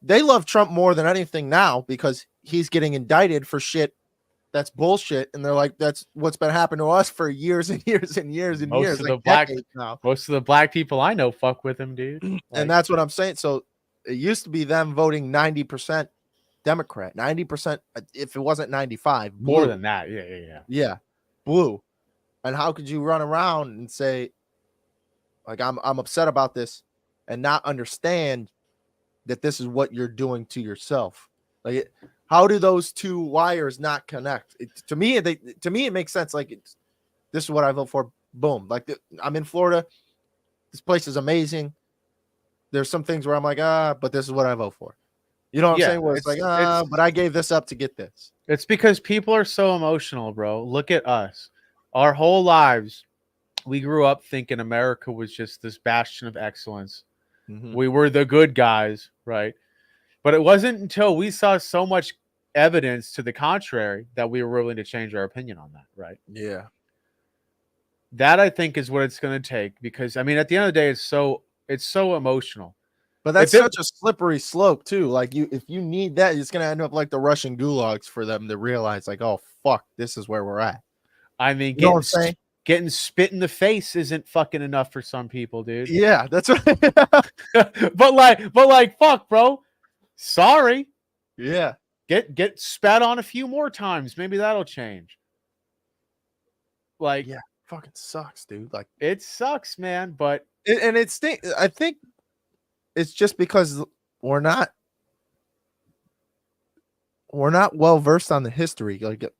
they love Trump more than anything now because he's getting indicted for shit that's bullshit, and they're like, that's what's been happening to us for years and years and years and years. Most of the black people I know fuck with him, dude. Like, and that's what I'm saying. So it used to be them voting 90% Democrat, 90%, if it wasn't 95, blue. More than that. Yeah. Blue. And how could you run around and say, like, I'm upset about this and not understand that this is what you're doing to yourself? Like, how do those two wires not connect? To me, it makes sense. Like, this is what I vote for. Boom. Like, I'm in Florida. This place is amazing. There's some things where I'm like, but this is what I vote for. You know what I'm Yeah, saying? Where it's like, it's but I gave this up to get this. it's because people are so emotional, bro. Look at us. Our whole lives, we grew up thinking America was just this bastion of excellence. Mhm. We were the good guys, right? But it wasn't until we saw so much evidence to the contrary that we were willing to change our opinion on that, right? Yeah. That I think is what it's going to take because I mean at the end of the day it's so emotional. But that's If it, such a slippery slope too. Like if you need that, it's gonna end up like the Russian gulags for them to realize, like, oh fuck, this is where we're at. I mean You know what I'm saying? getting spit in the face isn't fucking enough for some people, dude. Yeah, that's what. but like fuck, bro. Sorry. Yeah. Get spat on a few more times. Maybe that'll change. Like Yeah. Fucking sucks, dude. Like it sucks, man, but and it's I think it's just because we're not well versed on the history. Like it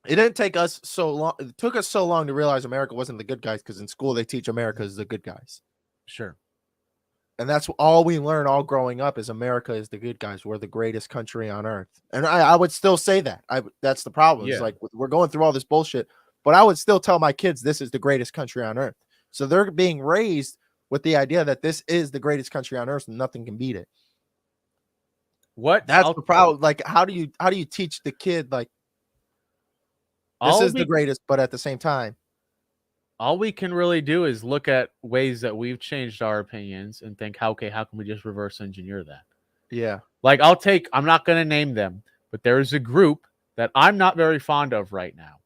didn't take us so long. It took us so long to realize America wasn't the good guys because in school they teach America is the good guys. sure. And that's all we learn all growing up is America is the good guys. We're the greatest country on earth. And I would still say that. That's the problem. Yeah. It's like we're going through all this bullshit, but I would still tell my kids this is the greatest country on earth. So they're being raised with the idea that this is the greatest country on earth and nothing can beat it. What That's the problem. Like, how do you teach the kid like this is the greatest, but at the same time, all we can really do is look at ways that we've changed our opinions and think, how can we just reverse engineer that? yeah. Like I'm not going to name them, but there is a group that I'm not very fond of right now.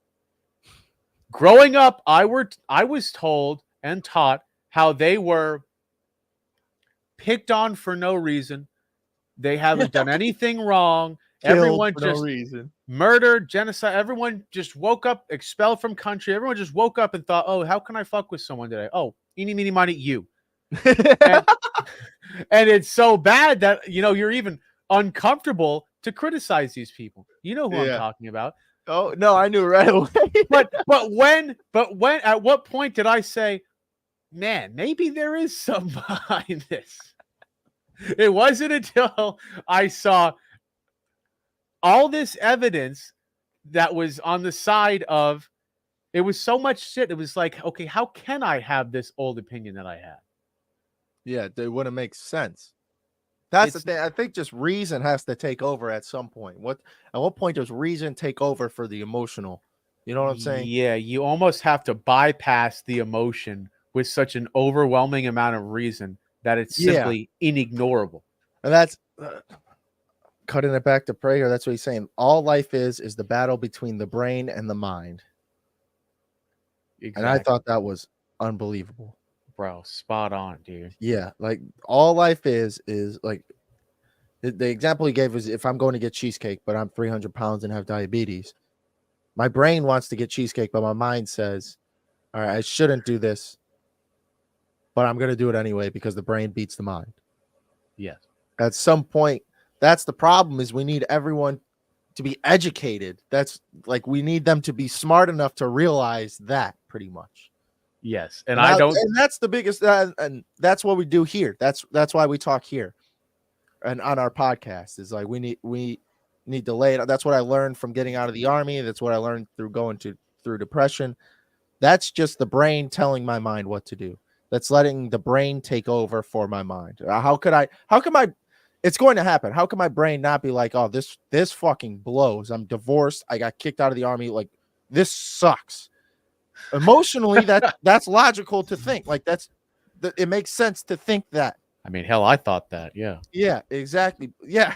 Growing up, I was told and taught how they were picked on for no reason. They haven't done anything wrong. Everyone for just no reason. murdered, genocide. Everyone just woke up, expelled from country. Everyone just woke up and thought, oh, how can I fuck with someone today? Oh, eeny, meeny, miny, you. and, and it's so bad that, you're even uncomfortable to criticize these people. You know who I'm talking about. Oh, no, I knew right away. but when, at what point did I say, man, maybe there is some behind this? It wasn't until I saw all this evidence that was on the side of, it was so much shit. It was like, okay, how can I have this old opinion that I had? Yeah, it wouldn't make sense. That's the thing. I think just reason has to take over at some point. At what point does reason take over for the emotional? You know what I'm saying? Yeah, you almost have to bypass the emotion with such an overwhelming amount of reason that it's simply inignorable. And that's cutting it back to prayer. That's what he's saying. All life is the battle between the brain and the mind. Exactly. And I thought that was unbelievable. Bro, spot on, dude. Yeah, like all life is like the example he gave was if I'm going to get cheesecake, but I'm 300 pounds and have diabetes. My brain wants to get cheesecake, but my mind says, all right, I shouldn't do this, but I'm going to do it anyway because the brain beats the mind. Yes. At some point, that's the problem is we need everyone to be educated. That's like we need them to be smart enough to realize that pretty much. Yes. And that's the biggest, and that's what we do here. That's why we talk here and on our podcast is like we need to lay it. That's what I learned from getting out of the army. That's what I learned through going through depression. That's just the brain telling my mind what to do. That's letting the brain take over for my mind. It's going to happen. How can my brain not be like, oh, this fucking blows. I'm divorced. I got kicked out of the army. Like this sucks. Emotionally, that's logical to think. Like it makes sense to think that. I mean, hell, I thought that. Yeah. Yeah, exactly. Yeah.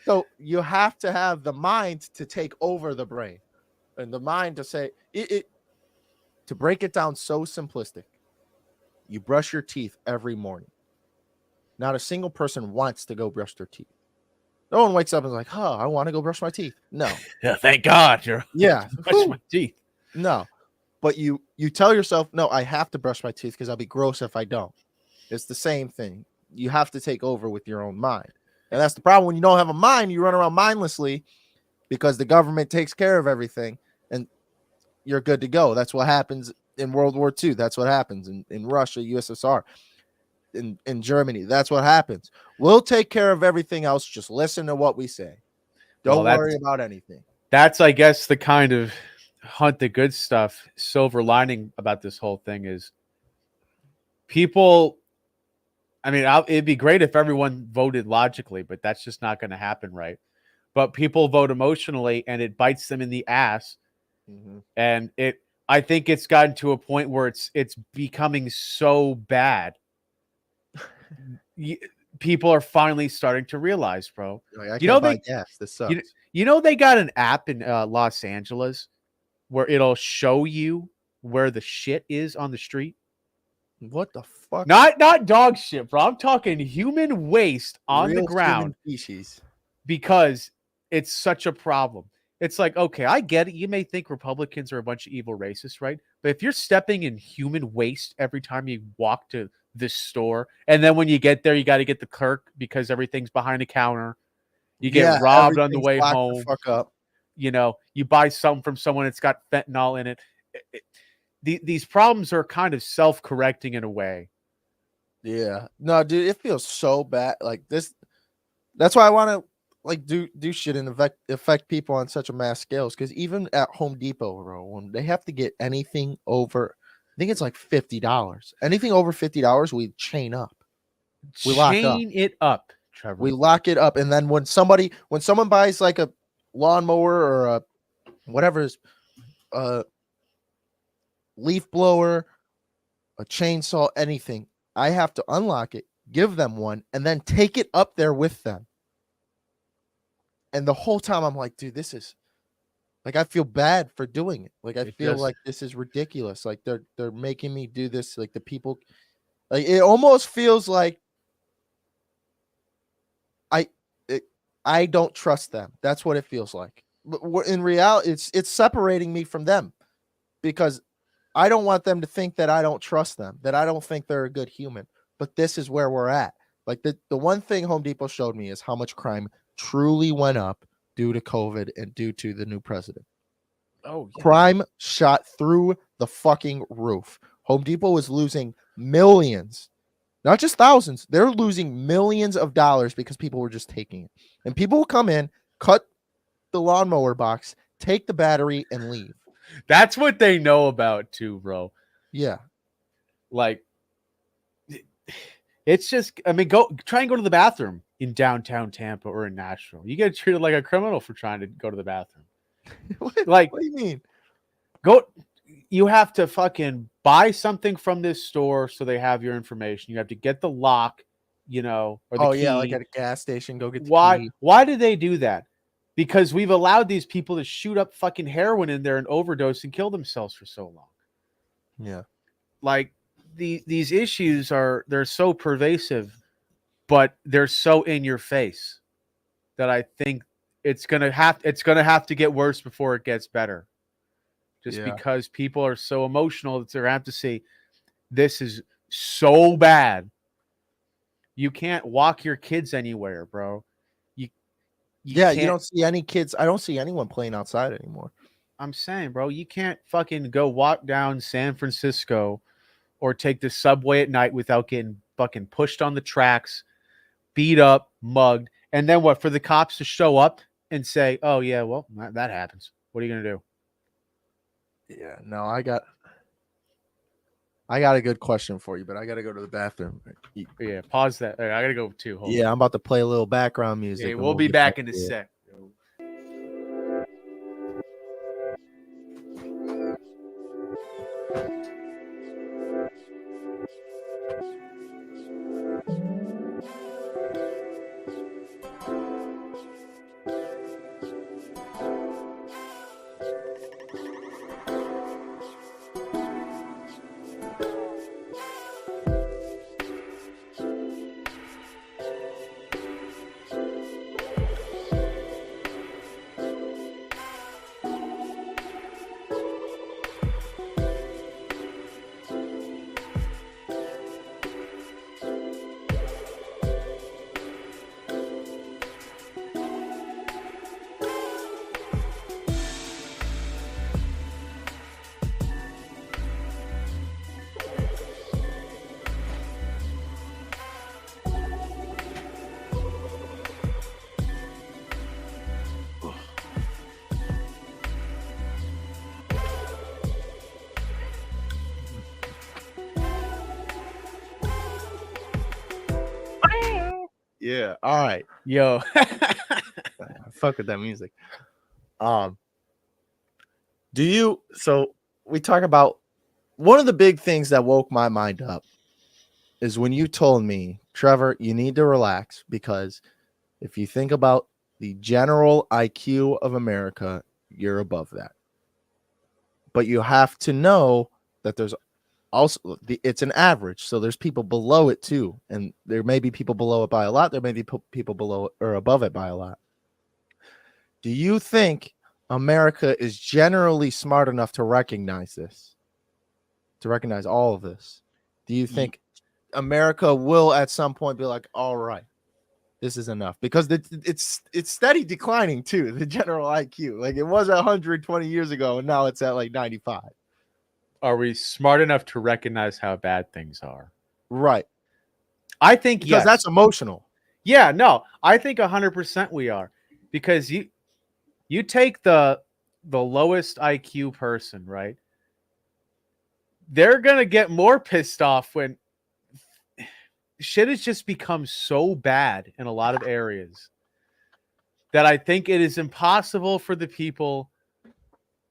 So you have to have the mind to take over the brain and the mind to say it to break it down so simplistic. You brush your teeth every morning. Not a single person wants to go brush their teeth. No one wakes up and is like, I want to go brush my teeth. No. Yeah, thank God. Yeah. Brush my teeth. No. But you tell yourself, no, I have to brush my teeth because I'll be gross if I don't. It's the same thing. You have to take over with your own mind. And that's the problem. When you don't have a mind, you run around mindlessly because the government takes care of everything and you're good to go. That's what happens in World War II. That's what happens in Russia, USSR. in Germany. That's what happens. We'll take care of everything else. Just listen to what we say. Don't worry about anything. That's, I guess, the kind of hunt the good stuff. Silver lining about this whole thing is people. I mean, it'd be great if everyone voted logically, but that's just not going to happen, right? But people vote emotionally, and it bites them in the ass. Mm-hmm. And I think it's gotten to a point where it's becoming so bad. People are finally starting to realize, bro. Like, I can't buy gas. This sucks. You know they got an app in Los Angeles where it'll show you where the shit is on the street. What the fuck? Not dog shit, bro. I'm talking human waste on Real the ground species. because it's such a problem. It's like, okay, I get it. You may think Republicans are a bunch of evil racists, right? But if you're stepping in human waste every time you walk to this store, and then when you get there, you got to get the clerk because everything's behind a counter. You get robbed on the way home. The fuck up. You know, you buy something from someone that's got fentanyl in it. These problems are kind of self-correcting in a way. Yeah. No, dude, it feels so bad. Like this. That's why I want to like do shit and affect people on such a mass scales. Because even at Home Depot, bro, when they have to get anything over, I think it's like $50. Anything over $50, we chain up. We lock up. Chain it up, Trevor. We lock it up, and then when someone buys like a lawnmower or a whatever, leaf blower, a chainsaw, anything, I have to unlock it, give them one, and then take it up there with them. And the whole time I'm like, dude, this is like, I feel bad for doing it. Like, I feel like this is ridiculous. Like they're making me do this. Like the people, like it almost feels like I don't trust them. That's what it feels like. But in reality, it's separating me from them because I don't want them to think that I don't trust them, that I don't think they're a good human. But this is where we're at. Like the one thing Home Depot showed me is how much crime truly went up due to COVID and due to the new president. Oh, yeah. Crime shot through the fucking roof. Home Depot was losing millions. Not just thousands. They're losing millions of dollars because people were just taking it. And people will come in, cut the lawnmower box, take the battery, and leave. That's what they know about too, bro. Yeah. Like, it's just, I mean, try and go to the bathroom in downtown Tampa or in Nashville. You get treated like a criminal for trying to go to the bathroom. What do you mean? You have to fucking buy something from this store so they have your information. You have to get the lock, or the key. Yeah, like at a gas station, go get the key. Why do they do that? Because we've allowed these people to shoot up fucking heroin in there and overdose and kill themselves for so long. Yeah. Like these issues they're so pervasive, but they're so in your face that I think it's gonna have to get worse before it gets better. Because people are so emotional that they're have to say, this is so bad. You can't walk your kids anywhere, bro. You don't see any kids. I don't see anyone playing outside anymore. I'm saying, bro, you can't fucking go walk down San Francisco or take the subway at night without getting fucking pushed on the tracks, beat up, mugged, and then what? For the cops to show up and say, "Oh yeah, well that happens. What are you gonna do?" Yeah, no, I got a good question for you, but I got to go to the bathroom. Yeah, pause that. I got to go too. Hold on. I'm about to play a little background music. Yeah, we'll be back in a sec. Yeah. All right. Yo. I fuck with that music. So we talk about one of the big things that woke my mind up is when you told me, Trevor, you need to relax because if you think about the general IQ of America, you're above that. But you have to know that there's also it's an average, so there's people below it too, and there may be people below it by a lot. There may be people below it or above it by a lot. Do you think America is generally smart enough to recognize this, to recognize all of this? Do you think America will at some point be like, all right, this is enough? Because it's steady declining too, the general IQ. Like it was 120 years ago, and now it's at like 95. Are we smart enough to recognize how bad things are? Right. I think Because yes. that's emotional. Yeah, no, I think 100% we are, because you take the lowest IQ person, right? They're gonna get more pissed off when shit has just become so bad in a lot of areas that I think it is impossible for the people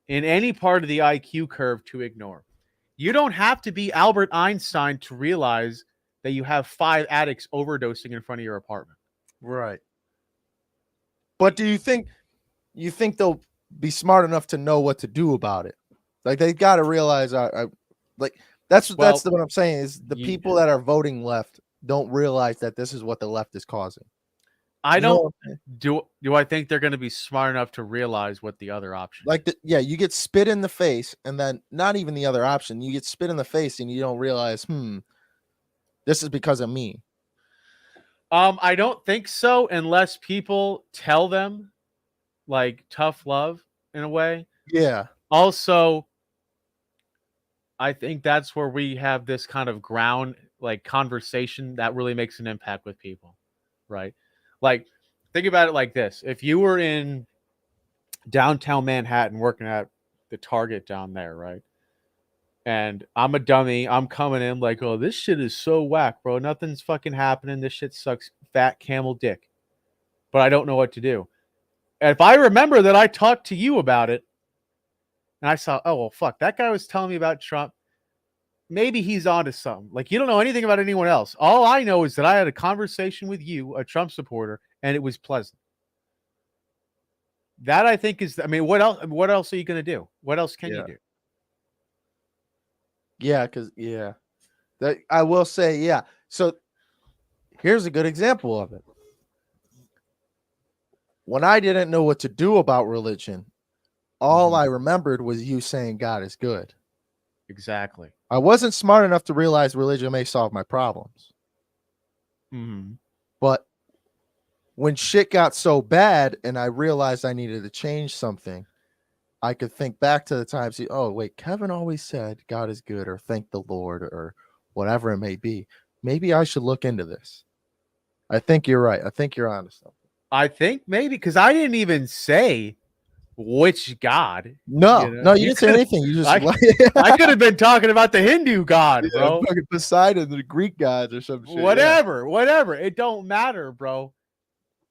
in any part of the IQ curve to ignore. You don't have to be Albert Einstein to realize that you have 5 addicts overdosing in front of your apartment. Right. But do you think they'll be smart enough to know what to do about it? Like they got to realize like that's what I'm saying is the people that are voting left don't realize that this is what the left is causing. I don't do I think they're going to be smart enough to realize what the other option is? You get spit in the face, and then not even the other option. You get spit in the face and you don't realize, this is because of me. I don't think so unless people tell them, like, tough love in a way. Yeah. Also, I think that's where we have this kind of ground, like, conversation that really makes an impact with people, right? Like, think about it like this. If you were in downtown Manhattan working at the Target down there, right? And I'm a dummy. I'm coming in like, oh, this shit is so whack, bro. Nothing's fucking happening. This shit sucks. Fat camel dick. But I don't know what to do. And if I remember that I talked to you about it, and I saw, oh, well, fuck, that guy was telling me about Trump. Maybe he's onto something. Like, you don't know anything about anyone else. All I know is that I had a conversation with you, a Trump supporter, and it was pleasant. That, I think, is, I mean, what else are you going to do? What else can you do? Yeah, that I will say, yeah. So here's a good example of it. When I didn't know what to do about religion, all I remembered was you saying God is good. Exactly. I wasn't smart enough to realize religion may solve my problems. But when shit got so bad and I realized I needed to change something, I could think back to the times, oh, wait, Kevin always said God is good, or thank the Lord, or whatever it may be. Maybe I should look into this. I think you're right. I think you're onto something. I think maybe, because I didn't even say which God. No, you didn't say anything. You just I could have been talking about the Hindu God, bro. Fucking Poseidon, the Greek gods, or some shit. Whatever. It don't matter, bro.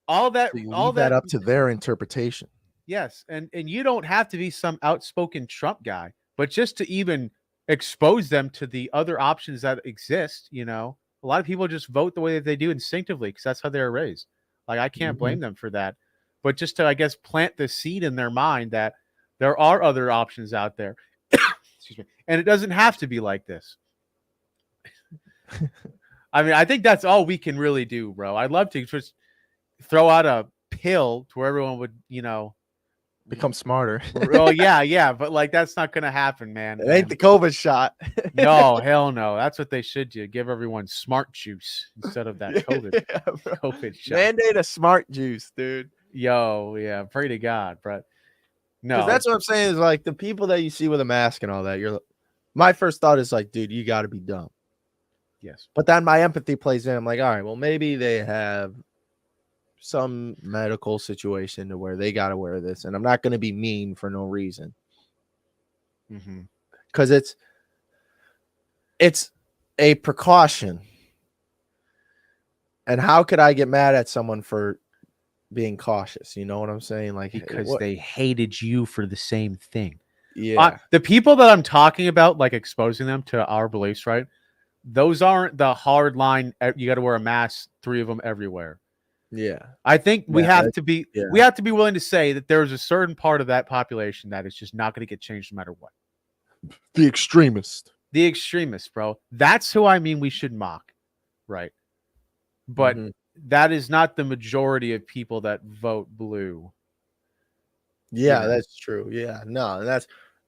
All that up to their interpretation. Yes, and you don't have to be some outspoken Trump guy, but just to even expose them to the other options that exist, a lot of people just vote the way that they do instinctively because that's how they were raised. Like, I can't blame them for that. But just to, I guess, plant the seed in their mind that there are other options out there. Excuse me. And it doesn't have to be like this. I mean, I think that's all we can really do, bro. I'd love to just throw out a pill to where everyone would, become smarter. Oh, yeah. But, like, that's not going to happen, man. It ain't the COVID shot. No, hell no. That's what they should do. Give everyone smart juice instead of that COVID shot. Mandate a smart juice, dude. Yo, yeah. Pray to God, but no. Because that's what I'm saying is, like, the people that you see with a mask and all that, my first thought is like, dude, you got to be dumb. Yes. But then my empathy plays in. I'm like, all right, well, maybe they have some medical situation to where they got to wear this, and I'm not going to be mean for no reason. Because it's a precaution. And how could I get mad at someone for being cautious? You know what I'm saying? Like, because they hated you for the same thing. yeah, The people that I'm talking about, like exposing them to our beliefs, right? Those aren't the hard line. You got to wear a mask, 3 of them everywhere. yeah, I think we Yeah, have to be yeah. we have to be willing to say that there's a certain part of that population that is just not going to get changed no matter what. The extremist. The extremists, bro. That's who I mean we should mock, right? But Mhm. that is not the majority of people that vote blue. Yeah, know. that's true. Yeah, no, and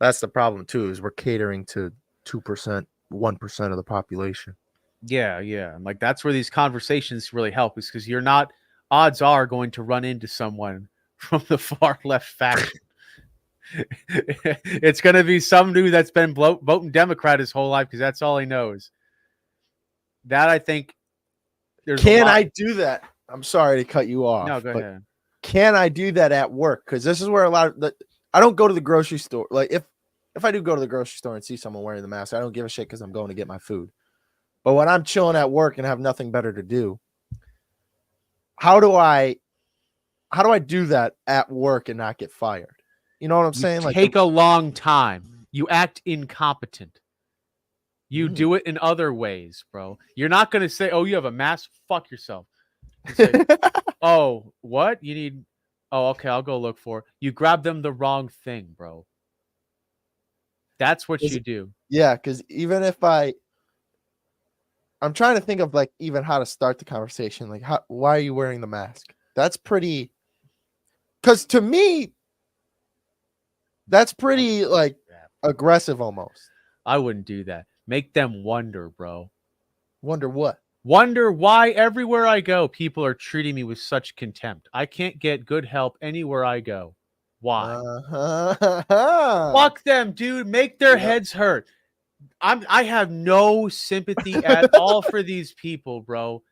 that's the problem too. Is we're catering to 2%, 1% of the population. Yeah, yeah. And like that's where these conversations really help, is because you're not, odds are, going to run into someone from the far left faction. It's going to be some dude that's been voting Democrat his whole life because that's all he knows. That I think there's a Can lot. I do that? I'm sorry to cut you off. No, go but ahead. Can I do that at work? Because this is where a lot of I don't go to the grocery store. Like if I do go to the grocery store and see someone wearing the mask, I don't give a shit because I'm going to get my food. But when I'm chilling at work and have nothing better to do, how do I do that at work and not get fired? You know what I'm saying? Like Take a long time. You act incompetent. You Mm. do it in other ways, bro. You're not going to say, "Oh, you have a mask? Fuck yourself." You say, "Oh, what? You need Oh, okay, I'll go look for it." You grab them the wrong thing, bro. That's what you do. Yeah, because even if I'm trying to think of like even how to start the conversation. Like, why are you wearing the mask? That's pretty. Because to me, that's pretty like aggressive almost. I wouldn't do that. Make them wonder, bro. Wonder what? Wonder why everywhere I go, people are treating me with such contempt. I can't get good help anywhere I go. Why? Fuck them, dude. Make their heads hurt. I have no sympathy at all for these people, bro.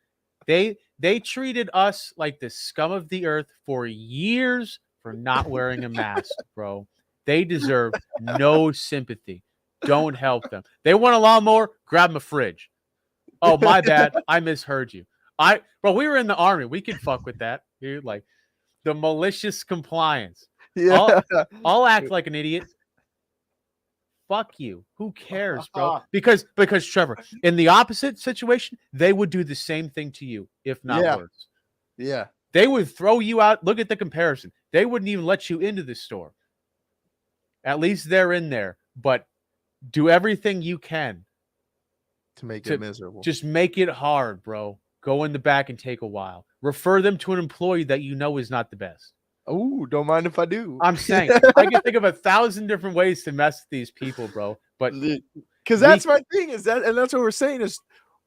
They treated us like the scum of the earth for years for not wearing a mask, bro. They deserve no sympathy. Don't help them. They want a lawnmower? Grab them a fridge. Oh, my bad. I misheard you. Bro, we were in the army. We could fuck with that, dude. Like the malicious compliance. Yeah. I'll act like an idiot. Fuck you. Who cares, bro? Because Trevor, in the opposite situation, they would do the same thing to you, if not Yeah. worse. Yeah. They would throw you out. Look at the comparison. They wouldn't even let you into the store. At least they're in there. But do everything you can To make it miserable. Just make it hard, bro. Go in the back and take a while. Refer them to an employee that you know is not the best. Oh, don't mind if I do. I'm saying I can think of 1,000 different ways to mess with these people, bro. But because that's my thing is that, and that's what we're saying is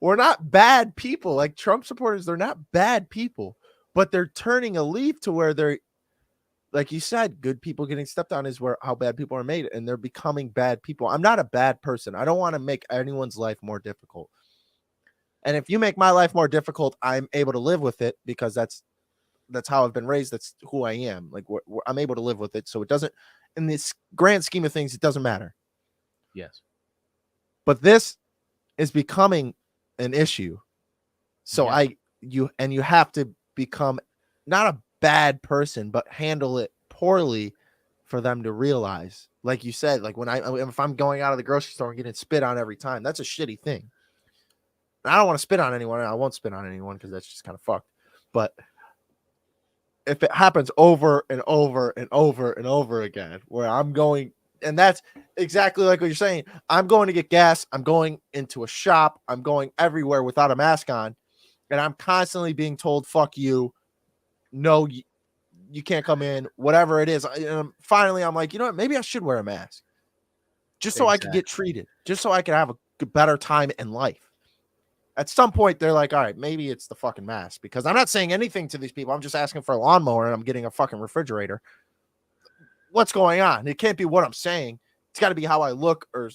we're not bad people. Like Trump supporters, they're not bad people, but they're turning a leaf to where they're, like you said, good people getting stepped on is where how bad people are made, and they're becoming bad people. I'm not a bad person. I don't want to make anyone's life more difficult. And if you make my life more difficult, I'm able to live with it because that's how I've been raised. That's who I am. Like I'm able to live with it. So it doesn't, in this grand scheme of things, it doesn't matter. Yes. But this is becoming an issue. So Yeah. you have to become not a bad person, but handle it poorly for them to realize. Like you said, like if I'm going out of the grocery store and getting spit on every time, that's a shitty thing. I don't want to spit on anyone. I won't spit on anyone because that's just kind of fucked. But if it happens over and over and over and over again, where I'm going, and that's exactly like what you're saying, I'm going to get gas, I'm going into a shop, I'm going everywhere without a mask on, and I'm constantly being told, fuck you, no, you can't come in, whatever it is. And finally, I'm like, you know what, maybe I should wear a mask just so I could get treated, just so I could have a better time in life. At some point, they're like, all right, maybe it's the fucking mask, because I'm not saying anything to these people. I'm just asking for a lawnmower and I'm getting a fucking refrigerator. What's going on? It can't be what I'm saying. It's got to be how I look, or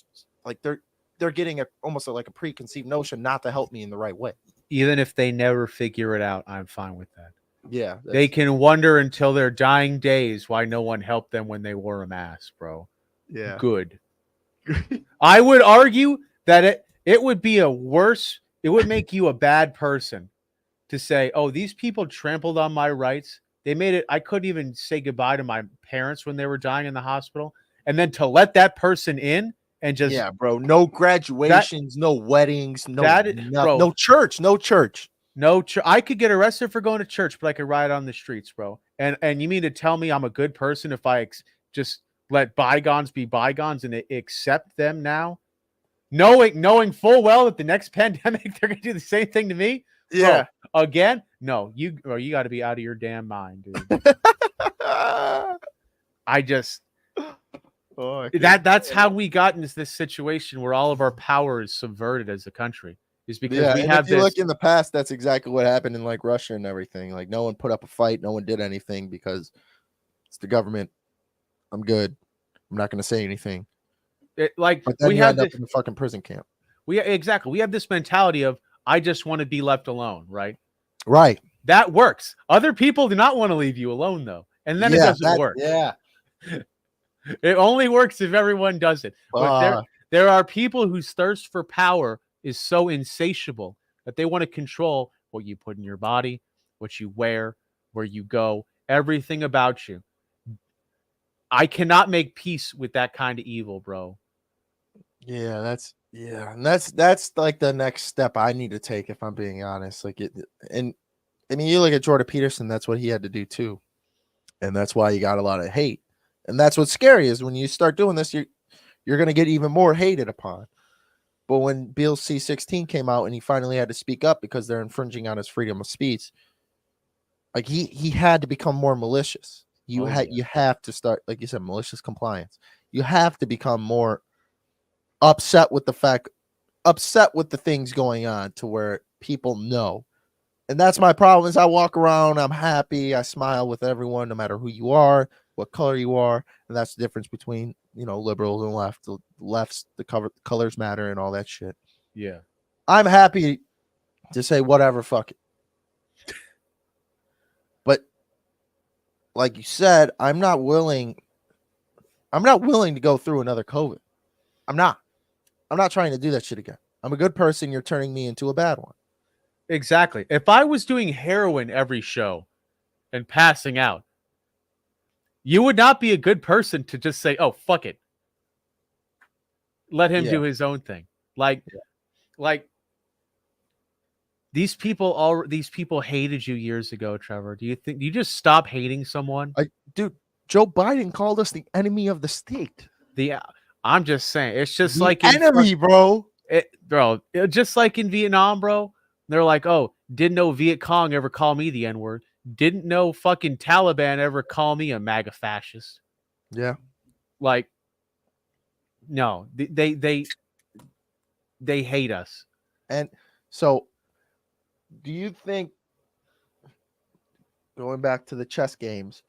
like they're getting almost like a preconceived notion not to help me in the right way. Even if they never figure it out, I'm fine with that. Yeah. They can wonder until their dying days why no one helped them when they wore a mask, bro. Yeah. Good. I would argue that it would be it would make you a bad person to say, oh, these people trampled on my rights. They made it. I couldn't even say goodbye to my parents when they were dying in the hospital. And then to let that person in and just Yeah, bro. No graduations, no weddings, bro, no church, no church. I could get arrested for going to church, but I could riot on the streets, bro. And you mean to tell me I'm a good person if I just let bygones be bygones and accept them now? Knowing full well that the next pandemic they're gonna do the same thing to me. Yeah. Bro, again, no, you got to be out of your damn mind, dude. I just that's how we got into this situation where all of our power is subverted as a country. Is because we and have if you this. look in the past, that's exactly what happened in like Russia and everything. Like no one put up a fight, no one did anything because it's the government. I'm good. I'm not going to say anything. Like but then we you have end up in the fucking prison camp. We have this mentality of I just want to be left alone, right? Right. That works. Other people do not want to leave you alone though, and then it doesn't work. Yeah. It only works if everyone does it. But there are people whose thirst for power is so insatiable that they want to control what you put in your body, what you wear, where you go, everything about you. I cannot make peace with that kind of evil, bro. Yeah, that's like the next step I need to take if I'm being honest. And I mean, you look at Jordan Peterson, that's what he had to do too. And that's why you got a lot of hate. And that's what's scary is when you start doing this, you're going to get even more hated upon. But when Bill C-16 came out and he finally had to speak up because they're infringing on his freedom of speech, like he had to become more malicious. You have to start, like you said, malicious compliance. You have to become more upset with the things going on to where people know. And that's my problem is I walk around, I'm happy, I smile with everyone, no matter who you are, what color you are. And that's the difference between, liberals and left. The left's colors matter and all that shit. Yeah. I'm happy to say whatever, fuck it. But like you said, I'm not willing to go through another COVID. I'm not trying to do that shit again. I'm a good person. You're turning me into a bad one. Exactly. If I was doing heroin every show and passing out, you would not be a good person to just say, oh, fuck it. Let him do his own thing. Like these people hated you years ago, Trevor. Do you just stop hating someone? Dude, Joe Biden called us the enemy of the state. I'm just saying, it's just the like enemy, bro. Just like in Vietnam, bro. They're like, oh, didn't know Viet Cong ever call me the N-word. Didn't know fucking Taliban ever call me a MAGA fascist. Yeah. Like, no, they hate us. And so, do you think, going back to the chess games,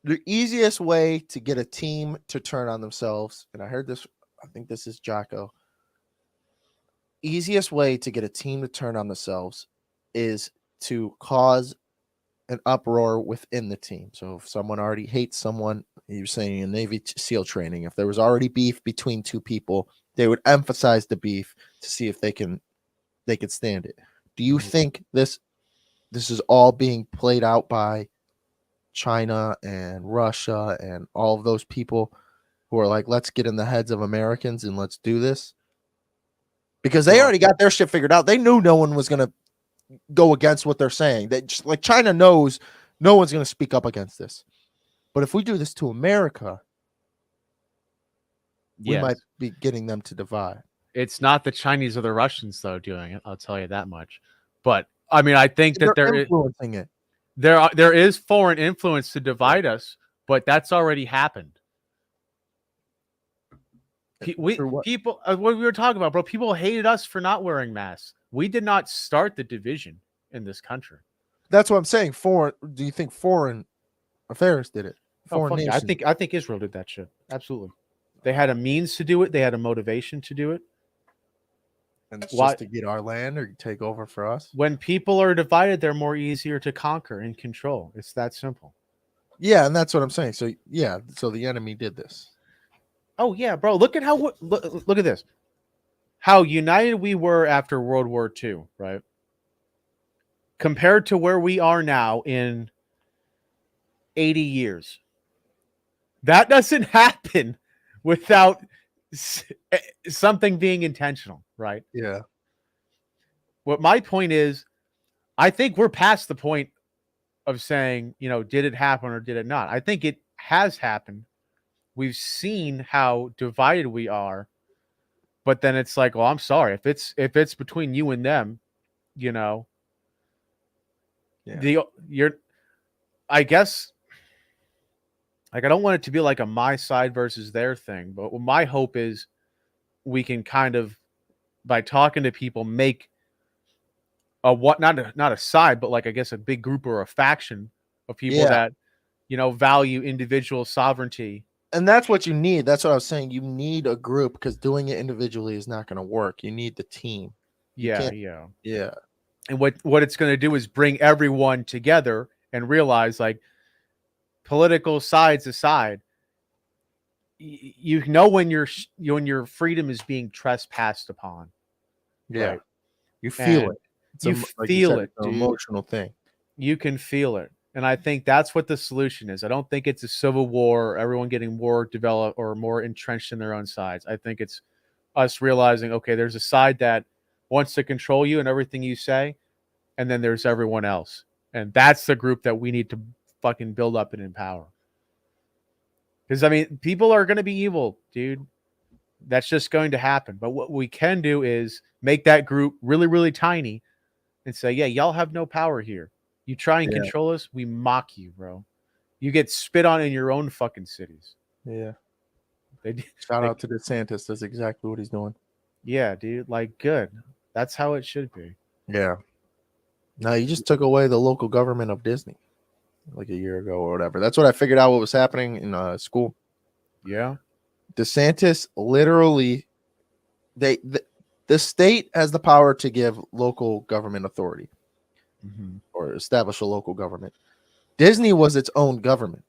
the easiest way to get a team to turn on themselves, and I heard this, I think this is Jocko, easiest way to get a team to turn on themselves is to cause an uproar within the team. So if someone already hates someone, you're saying in Navy SEAL training, if there was already beef between two people, they would emphasize the beef to see if they could stand it. Do you think this is all being played out by China and Russia and all of those people who are like, let's get in the heads of Americans and let's do this? Because they already got their shit figured out. They knew no one was going to go against what they're saying. They just, like, China knows no one's going to speak up against this. But if we do this to America, we might be getting them to divide. It's not the Chinese or the Russians, though, doing it. I'll tell you that much. But I mean, I think that they're influencing it. There is foreign influence to divide us, but that's already happened. People, what we were talking about, bro. People hated us for not wearing masks. We did not start the division in this country. That's what I'm saying. Do you think foreign affairs did it? I think Israel did that shit. Absolutely. They had a means to do it. They had a motivation to do it. And it's just to get our land or take over for us. When people are divided, they're more easier to conquer and control. It's that simple. Yeah, and that's what I'm saying. So so the enemy did this. Oh yeah, bro. Look at look at this. How united we were after World War II, right? compared to where we are now in 80 years. That doesn't happen without something being intentional, right? Yeah. What my point is, I think we're past the point of saying, did it happen or did it not? I think it has happened. We've seen how divided we are, but then it's like, well, I'm sorry. If it's between you and them, Yeah. you're I guess, like, I don't want it to be like a my side versus their thing, but what my hope is we can kind of, by talking to people, make not a side, but like, I guess, a big group or a faction of people Yeah. that value individual sovereignty. And that's what you need. That's what I was saying. You need a group, because doing it individually is not going to work. You need the team. You Yeah, can't- yeah. Yeah. And what it's going to do is bring everyone together and realize, like, political sides aside, when your freedom is being trespassed upon. Yeah. Right? You feel And it. It's you like feel said, it, it's an dude. emotional thing. You can feel it. And I think that's what the solution is. I don't think it's a civil war, or everyone getting more developed or more entrenched in their own sides. I think it's us realizing, okay, there's a side that wants to control you and everything you say, and then there's everyone else. And that's the group that we need to fucking build up and empower. Because, I mean, people are going to be evil, dude. That's just going to happen. But what we can do is make that group really, really tiny and say, yeah, y'all have no power here. You try and control us, we mock you, bro. You get spit on in your own fucking cities. Yeah. They, Shout out to DeSantis. That's exactly what he's doing. Yeah, dude. Like, good. That's how it should be. Yeah. No, you just took away the local government of Disney like a year ago or whatever. That's what I figured out what was happening in school. Yeah. DeSantis literally, the state has the power to give local government authority or establish a local government. Disney was its own government.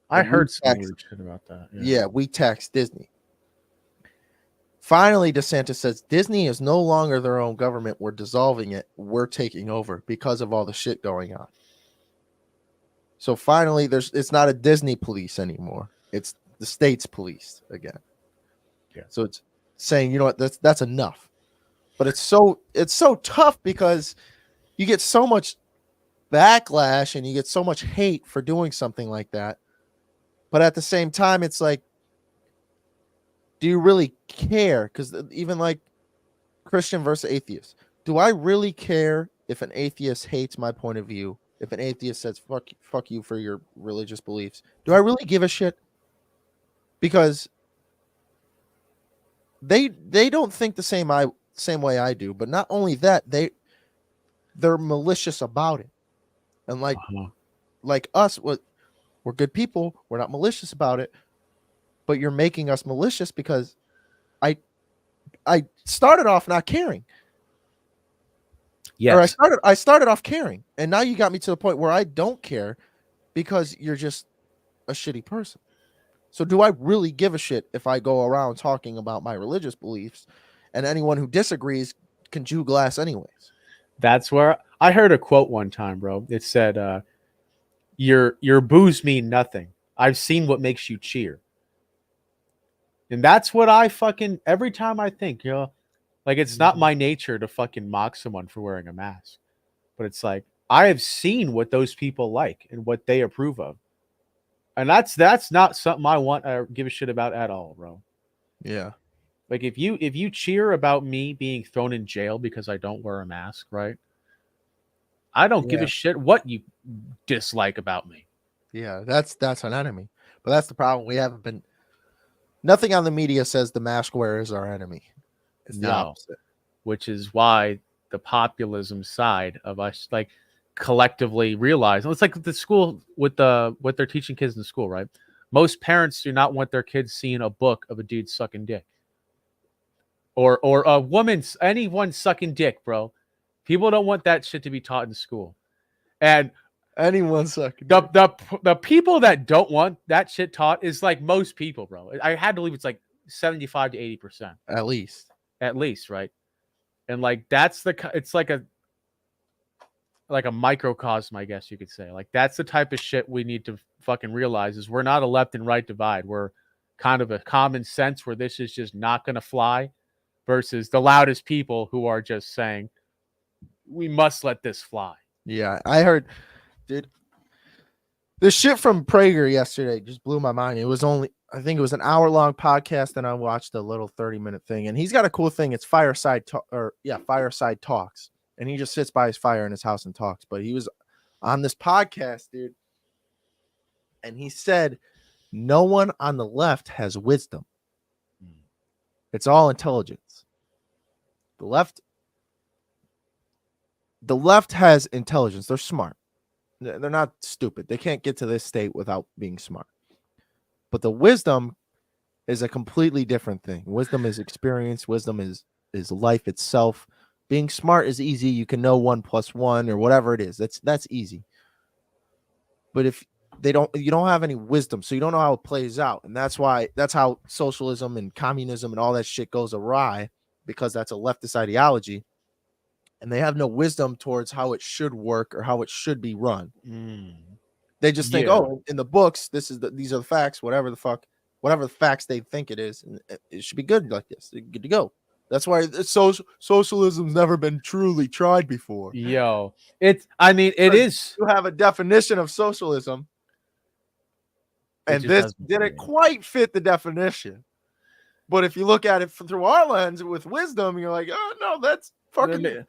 I heard some weird shit about that. Yeah, we taxed Disney. Finally, DeSantis says Disney is no longer their own government. We're dissolving it. We're taking over because of all the shit going on. So finally, it's not a Disney police anymore. It's the state's police again. Yeah. So it's saying, you know what, that's enough. But it's so tough because you get so much backlash and you get so much hate for doing something like that. But at the same time, it's like, do you really care? Because even like Christian versus atheist, do I really care if an atheist hates my point of view? If an atheist says fuck you for your religious beliefs, do I really give a shit? Because they don't think the same way I do. But not only that, they're malicious about it. And like us, we're good people. We're not malicious about it. But you're making us malicious because I started off not caring. Yes. Or I started off caring, and now you got me to the point where I don't care because you're just a shitty person. So do I really give a shit if I go around talking about my religious beliefs and anyone who disagrees can chew glass anyways? That's where I heard a quote one time, bro. It said, your boos mean nothing. I've seen what makes you cheer. And that's what I fucking, every time I think, like, it's not my nature to fucking mock someone for wearing a mask. But it's like, I have seen what those people like and what they approve of. And that's not something I want to give a shit about at all, bro. Yeah. Like, if you cheer about me being thrown in jail because I don't wear a mask, right? I don't give a shit what you dislike about me. Yeah, that's an enemy. But that's the problem. We haven't been. Nothing on the media says the mask wearer is our enemy. It's the opposite. Which is why the populism side of us, like, collectively realize, it's like the school with what they're teaching kids in school, right? Most parents do not want their kids seeing a book of a dude sucking dick. Or a anyone sucking dick, bro. People don't want that shit to be taught in school. And anyone sucking the people that don't want that shit taught is like most people, bro. I had to believe it's like 75 to 80%. At least, right? And like, it's like like a microcosm, I guess you could say. Like that's the type of shit we need to fucking realize is we're not a left and right divide. We're kind of a common sense where this is just not going to fly versus the loudest people who are just saying we must let this fly. Yeah, I heard, dude. The shit from Prager yesterday just blew my mind. It was only, I think it was an hour-long podcast, and I watched a little 30-minute thing. And he's got a cool thing. It's Fireside Talks. And he just sits by his fire in his house and talks. But he was on this podcast, dude. And he said, no one on the left has wisdom. It's all intelligence. The left has intelligence. They're smart. They're not stupid. They can't get to this state without being smart. But the wisdom is a completely different thing. Wisdom is experience. Wisdom is life itself. Being smart is easy. You can know 1 + 1 or whatever it is. That's easy. But if you don't have any wisdom, so you don't know how it plays out. And that's how socialism and communism and all that shit goes awry, because that's a leftist ideology. And they have no wisdom towards how it should work or how it should be run. They just think, oh, in the books, these are the facts, whatever the facts they think it is, and it should be good like this. They're good to go. That's why socialism's never been truly tried before. Yo, it is. You have a definition of socialism, and this didn't quite fit the definition. But if you look at it through our lens with wisdom, you're like, oh no, that's fucking.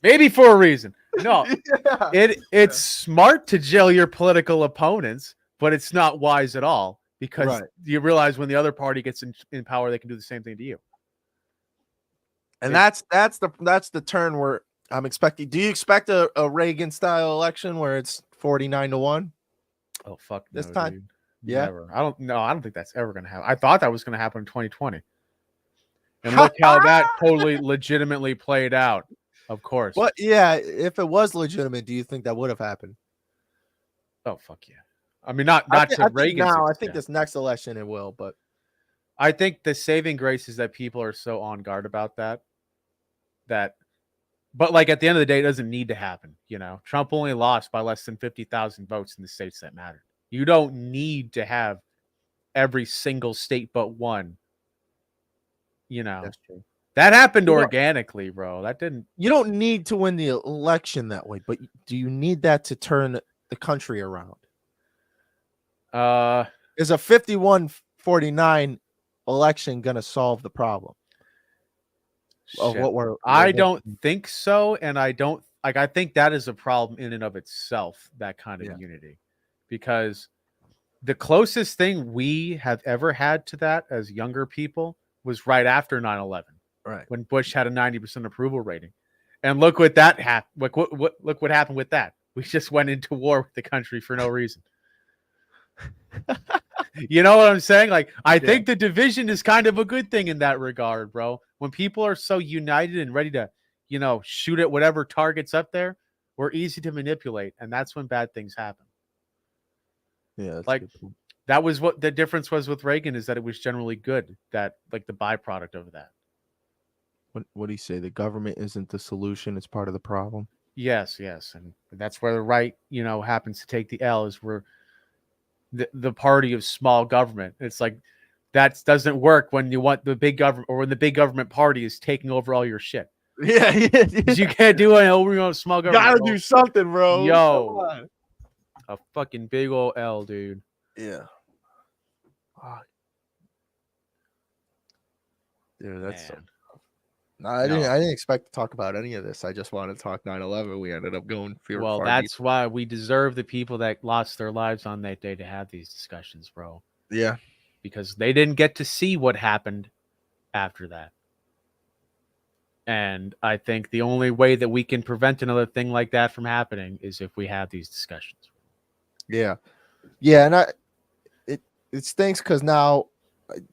Maybe for a reason. No, Yeah. it's smart to jail your political opponents, but it's not wise at all, because you realize when the other party gets in power, they can do the same thing to you. And that's the turn where I'm expecting. Do you expect a Reagan style election where it's 49-1? Oh fuck, this no, time. Dude. Yeah, never. I don't think that's ever gonna happen. I thought that was gonna happen in 2020, and look how that totally legitimately played out. Of course. But yeah, if it was legitimate, do you think that would have happened? Oh fuck yeah! I mean, not to Reagan's extent. I think this next election it will, but I think the saving grace is that people are so on guard about that. But like at the end of the day, it doesn't need to happen. You know, Trump only lost by less than 50,000 votes in the states that mattered. You don't need to have every single state but one. You know, that's true. That happened organically, bro. That didn't. You don't need to win the election that way, but do you need that to turn the country around? Is a 51-49 election going to solve the problem? Of what I don't think so, and I don't like. I think that is a problem in and of itself. That kind of unity, because the closest thing we have ever had to that as younger people was right after 9/11. Right. When Bush had a 90% approval rating. And look what that happened. Look what happened with that. We just went into war with the country for no reason. You know what I'm saying? Like, I think the division is kind of a good thing in that regard, bro. When people are so united and ready to, shoot at whatever target's up there, we're easy to manipulate. And that's when bad things happen. Yeah. Like, that was what the difference was with Reagan, is that it was generally good, that like the byproduct of that. What do you say? The government isn't the solution; it's part of the problem. Yes, and that's where the right, happens to take the L. Is we're the party of small government. It's like that doesn't work when you want the big government, or when the big government party is taking over all your shit. Yeah. You can't do it over a small government. Gotta do something, bro. Yo, a fucking big old L, dude. Yeah. Dude, that's so. No, I didn't expect to talk about any of this. I just wanted to talk 9/11. We ended up going. Well, that's why we deserve the people that lost their lives on that day to have these discussions, bro. Yeah, because they didn't get to see what happened after that. And I think the only way that we can prevent another thing like that from happening is if we have these discussions. Yeah, and it stinks because now,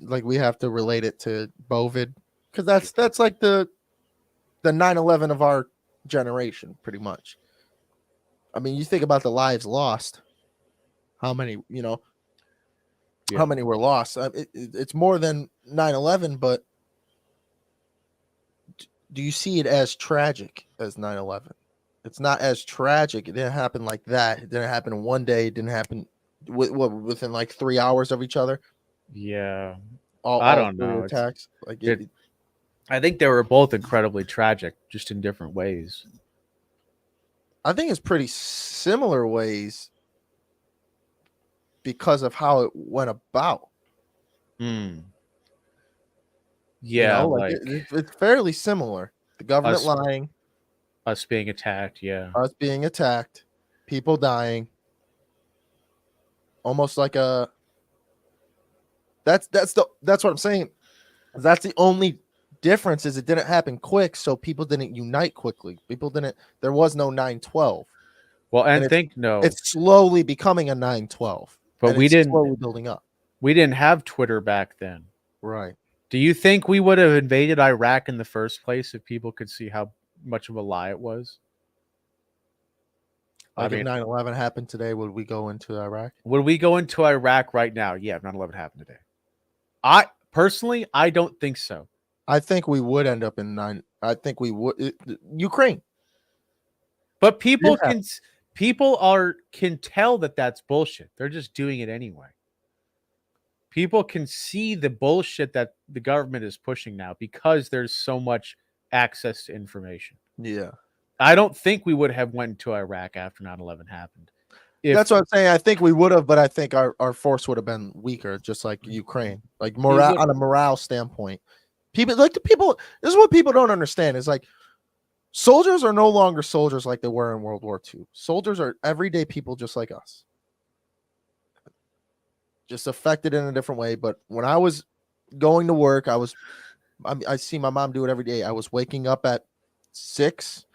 like, we have to relate it to COVID. Because that's like the 9/11 of our generation, pretty much. I mean, you think about the lives lost. How many, how many were lost? It's more than 9/11, but do you see it as tragic as 9/11? It's not as tragic. It didn't happen like that. It didn't happen in one day. It didn't happen within like 3 hours of each other. Yeah. All, I all don't three know. attacks. Like I think they were both incredibly tragic, just in different ways. I think it's pretty similar ways because of how it went about. Hmm. You Yeah, know, like it's fairly similar. The government us lying, us being attacked. Yeah. us being attacked, people dying. Almost like a that's what I'm saying. That's the only difference is it didn't happen quick, so people didn't unite quickly. People didn't. There was no 9/12, Well, and and think no, it's slowly becoming a 9/12, but and we it's didn't slowly building up. we didn't have Twitter back then. Right. Do you think we would have invaded Iraq in the first place if people could see how much of a lie it was? Like I if mean, 9/11 happened today, would we go into Iraq? would we go into Iraq right now? Yeah, if 9/11 happened today. I personally, I don't think so. I think we would end up in nine. I think we would. Ukraine. But people Yeah. can tell that that's bullshit. They're just doing it anyway. People can see the bullshit that the government is pushing now because there's so much access to information. Yeah. I don't think we would have went to Iraq after 9/11 happened. That's what I'm saying. I think we would have, but I think our force would have been weaker, just like Ukraine. Like morale on a morale standpoint. People this is what people don't understand. Is like soldiers are no longer soldiers like they were in World War II. Soldiers are everyday people just like us. Just affected in a different way. But when I was going to work, I see my mom do it every day. I was waking up at 6,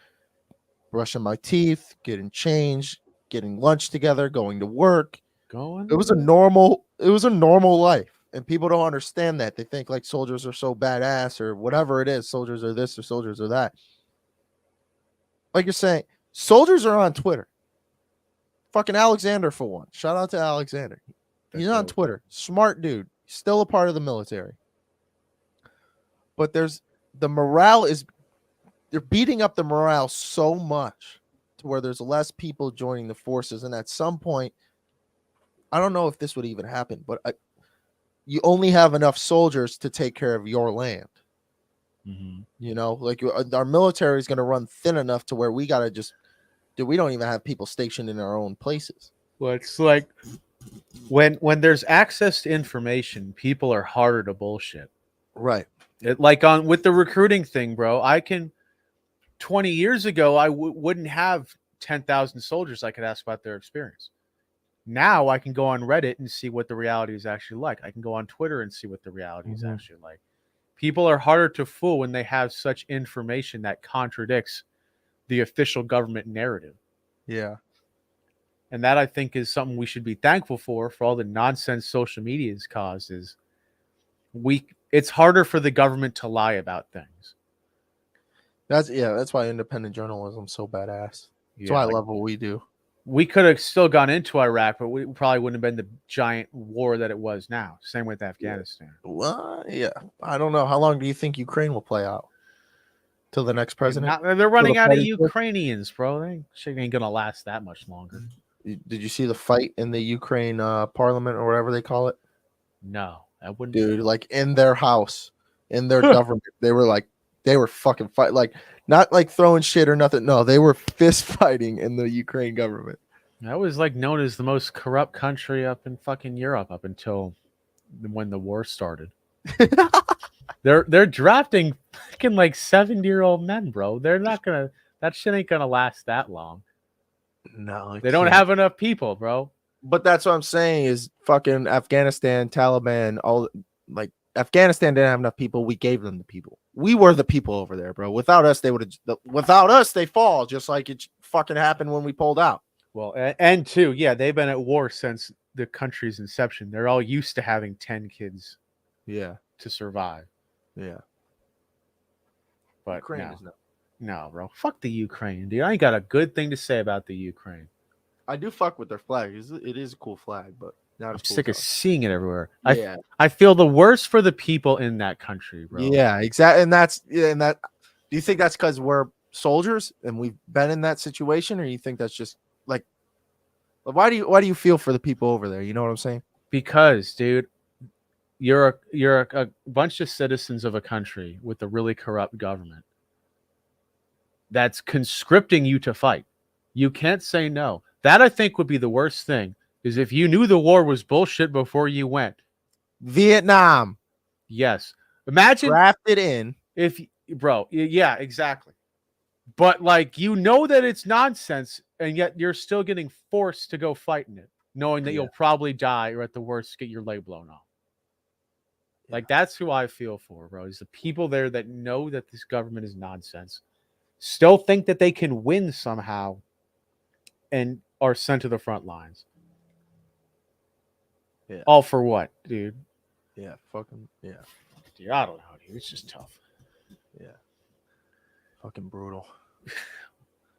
brushing my teeth, getting changed, getting lunch together, going to work. It was a normal life. And people don't understand that. They think like soldiers are so badass or whatever it is. Soldiers are this or soldiers are that. Like you're saying, soldiers are on Twitter. Fucking Alexander for one. Shout out to Alexander. He's on Twitter. Smart dude. Still a part of the military. But the morale is they're beating up the morale so much to where there's less people joining the forces. And at some point, I don't know if this would even happen, but you only have enough soldiers to take care of your land. Mm-hmm. You know, like our military is going to run thin enough to where we got to we don't even have people stationed in our own places. Well, it's like when there's access to information, people are harder to bullshit. Right. With the recruiting thing, bro, 20 years ago, I wouldn't have 10,000 soldiers I could ask about their experience. Now I can go on Reddit and see what the reality is actually like. I can go on Twitter and see what the reality is actually like. People are harder to fool when they have such information that contradicts the official government narrative. Yeah. And that, I think, is something we should be thankful for all the nonsense social media has caused. It's harder for the government to lie about things. That's why independent journalism is so badass. That's why I love what we do. We could have still gone into Iraq, but we probably wouldn't have been the giant war that it was now. Same with Afghanistan. Well, yeah. I don't know. How long do you think Ukraine will play out? Till the next president? They're running out of Ukrainians, bro. Shit ain't gonna last that much longer. Did you see the fight in the Ukraine parliament or whatever they call it? No, I wouldn't. Dude, like in their house, in their government, they were fucking fight, like not like throwing shit or nothing. No, they were fist fighting in the Ukraine government. That was like known as the most corrupt country up in fucking Europe up until when the war started. They're drafting fucking like 70-year-old men, bro. They're not gonna. That shit ain't gonna last that long. No, they don't have enough people, bro. But that's what I'm saying is fucking Afghanistan, Taliban, all like Afghanistan didn't have enough people. We gave them the people. We were the people over there, bro. Without us, without us, they fall just like it fucking happened when we pulled out. Well, and two, yeah, they've been at war since the country's inception. They're all used to having 10 kids. Yeah. To survive. Yeah. But no, bro. Fuck the Ukraine, dude. I ain't got a good thing to say about the Ukraine. I do fuck with their flag. It is a cool flag, but I'm sick of seeing it everywhere. Yeah. I feel the worst for the people in that country, bro. Yeah, exactly. And do you think that's because we're soldiers and we've been in that situation, or you think that's just like, why do you feel for the people over there? You know what I'm saying? Because, dude, you're a bunch of citizens of a country with a really corrupt government that's conscripting you to fight. You can't say no. That, I think, would be the worst thing, is if you knew the war was bullshit before you went. Vietnam Yes. Imagine drafted in. if, bro, yeah, exactly. But like, you know that it's nonsense, and yet you're still getting forced to go fight in it, knowing that Yeah. you'll probably die or at the worst get your leg blown off. Like, that's who I feel for, bro. Is the people there that know that this government is nonsense, still think that they can win somehow, and are sent to the front lines. Yeah. All for what, dude? Yeah, fucking yeah. Dude, I don't know, dude. It's just tough. Yeah. Fucking brutal.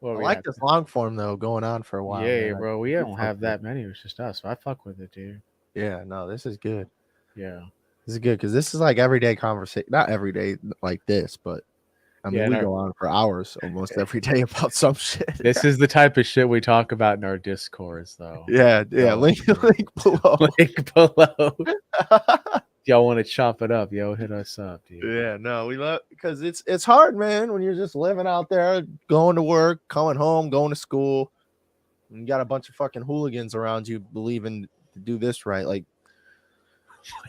What I we like at? this long form though, going on for a while. Yeah, man. bro. We I don't fuck have with that many. It's just us. I fuck with it, dude. it. Yeah, no, this is good. Yeah. This is good because this is like everyday conversation. Not every day like this, but I mean, Yeah, we no. go on for hours almost every day about some shit. This is the type of shit we talk about in our discourse, though. yeah. So, Link below. link below. Y'all want to chop it up, yo? Hit us up, dude. Yeah, no, we love because it's hard, man, when you're just living out there, going to work, coming home, going to school, and you got a bunch of fucking hooligans around you believing to do this right. Like,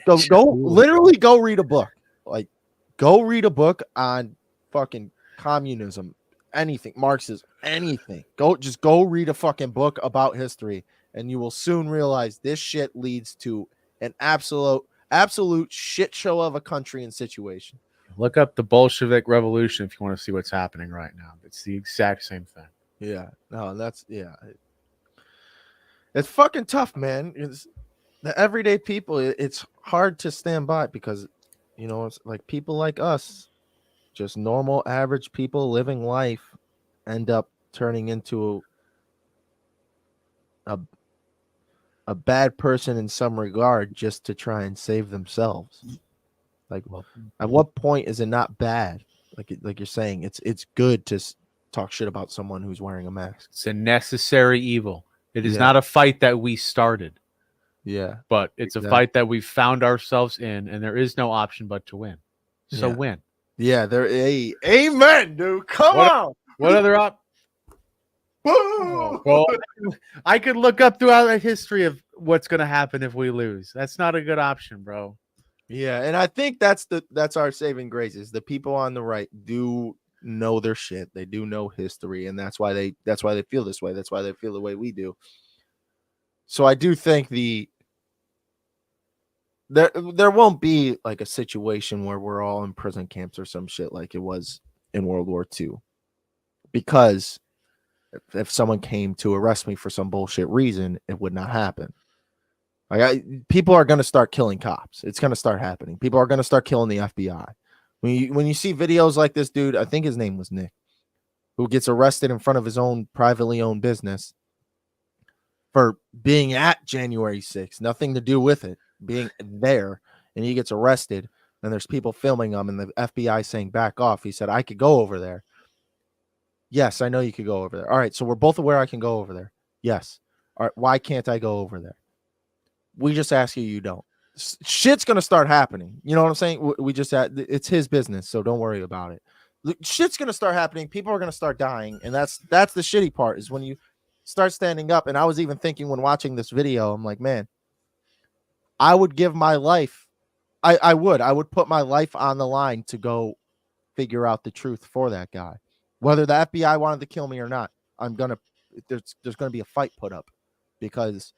literally go read a book. Like, go read a book on fucking communism, anything, Marxism, anything. Just go read a fucking book about history, and you will soon realize this shit leads to an absolute shit show of a country and situation. Look up the Bolshevik Revolution if you want to see what's happening right now. It's the exact same thing. Yeah, no, it's fucking tough, man. It's the everyday people. It's hard to stand by because, you know, it's like people like us, just normal, average people living life, end up turning into a bad person in some regard just to try and save themselves. Like, at what point is it not bad? Like you're saying, it's good to talk shit about someone who's wearing a mask. It's a necessary evil. It is Yeah. not a fight that we started, Yeah, but it's a fight that we found ourselves in, and there is no option but to win. So Yeah. win. yeah. Amen, dude. Come on. What other Woo! Well, I could look up throughout the history of what's going to happen if we lose. That's not a good option, bro. Yeah, and I think that's our saving grace is the people on the right do know their shit. They do know history, and that's why they feel this way. That's why they feel the way we do. So I do think there won't be like a situation where we're all in prison camps or some shit like it was in World War II. Because if someone came to arrest me for some bullshit reason, it would not happen. Like, people are going to start killing cops. It's going to start happening. People are going to start killing the FBI. When you see videos like this dude, I think his name was Nick, who gets arrested in front of his own privately owned business for being at January 6th, nothing to do with it, being there, and he gets arrested, and there's people filming him, and the FBI saying, back off. He said, I could go over there. Yes, I know you could go over there. All right, so we're both aware I can go over there. Yes. All right, why can't I go over there? We just ask you don't. Shit's going to start happening. You know what I'm saying? We just it's his business, so don't worry about it. Shit's going to start happening. People are going to start dying, and that's the shitty part is when you start standing up. And I was even thinking when watching this video, I'm like, man, I would give my life. I would put my life on the line to go figure out the truth for that guy. Whether the FBI wanted to kill me or not, there's going to be a fight put up because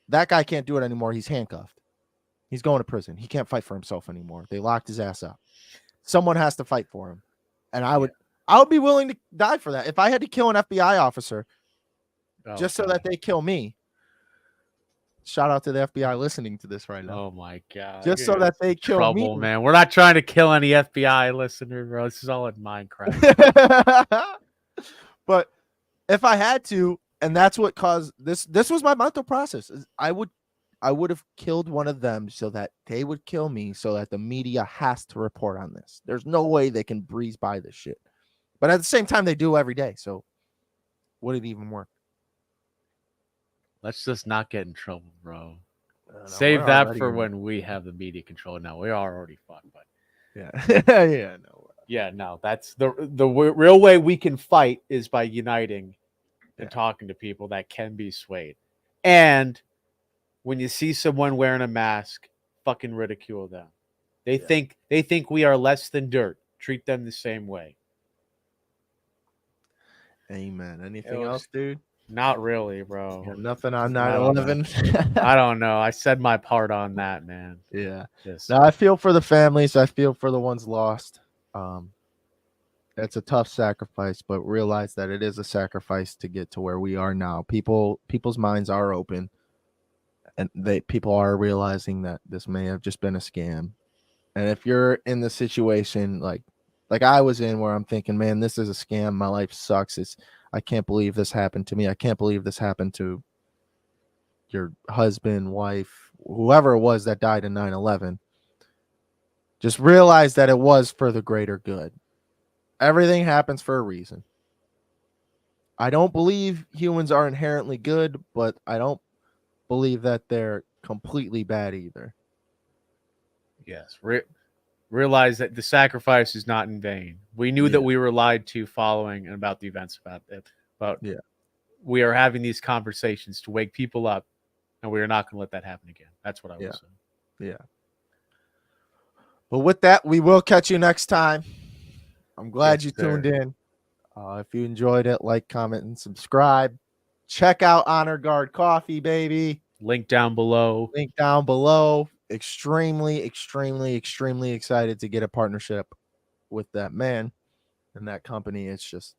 that guy can't do it anymore. He's handcuffed. He's going to prison. He can't fight for himself anymore. They locked his ass up. Someone has to fight for him. And I would be willing to die for that. If I had to kill an FBI officer so that they kill me, shout out to the FBI listening to this right now. Oh my God. Just so that they kill me. Man. We're not trying to kill any FBI listeners, bro. This is all in Minecraft. But if I had to, and that's what caused this was my mental process. I would have killed one of them so that they would kill me so that the media has to report on this. There's no way they can breeze by this shit. But at the same time, they do every day. So would it even work? Let's just not get in trouble, bro. I don't know. Save We're that already for in- when we have the media control. Now we are already fucked, but Yeah. Yeah. No. yeah, no, that's the real way we can fight is by uniting and Yeah. talking to people that can be swayed. And when you see someone wearing a mask, fucking ridicule them. They think we are less than dirt. Treat them the same way. Amen. Anything was- else, dude? Not really, bro. Yeah, nothing on I don't 9/11. I don't know. I said my part on that, man. Yeah. Just No, I feel for the families. I feel for the ones lost. It's a tough sacrifice, but realize that it is a sacrifice to get to where we are now. People's minds are open, and people are realizing that this may have just been a scam. And if you're in the situation like I was in, where I'm thinking, man, this is a scam. My life sucks. I can't believe this happened to me. I can't believe this happened to your husband, wife, whoever it was that died in 9/11. Just realize that it was for the greater good. Everything happens for a reason. I don't believe humans are inherently good, but I don't believe that they're completely bad either. yes. Realize that the sacrifice is not in vain. We knew that Yeah. we were lied to following and about the events about it. But Yeah. we are having these conversations to wake people up, and we are not going to let that happen again. That's what I Yeah. was saying. Yeah. But with that, we will catch you next time. I'm glad Yes, you sir. tuned in. If you enjoyed it, like, comment, and subscribe. Check out Honor Guard Coffee, baby. Link down below. Link down below. Extremely, extremely, extremely excited to get a partnership with that man and that company. It's just,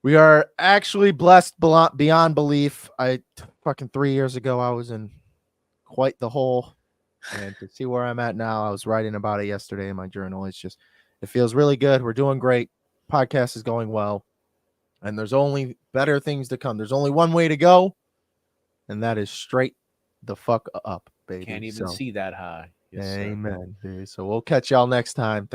we are actually blessed beyond belief. Fucking 3 years ago, I was in quite the hole. And to see where I'm at now, I was writing about it yesterday in my journal. It feels really good. We're doing great. Podcast is going well. And there's only better things to come. There's only one way to go, and that is straight the fuck up, baby. Can't even see that high. Yes, sir. Amen, dude. So we'll catch y'all next time.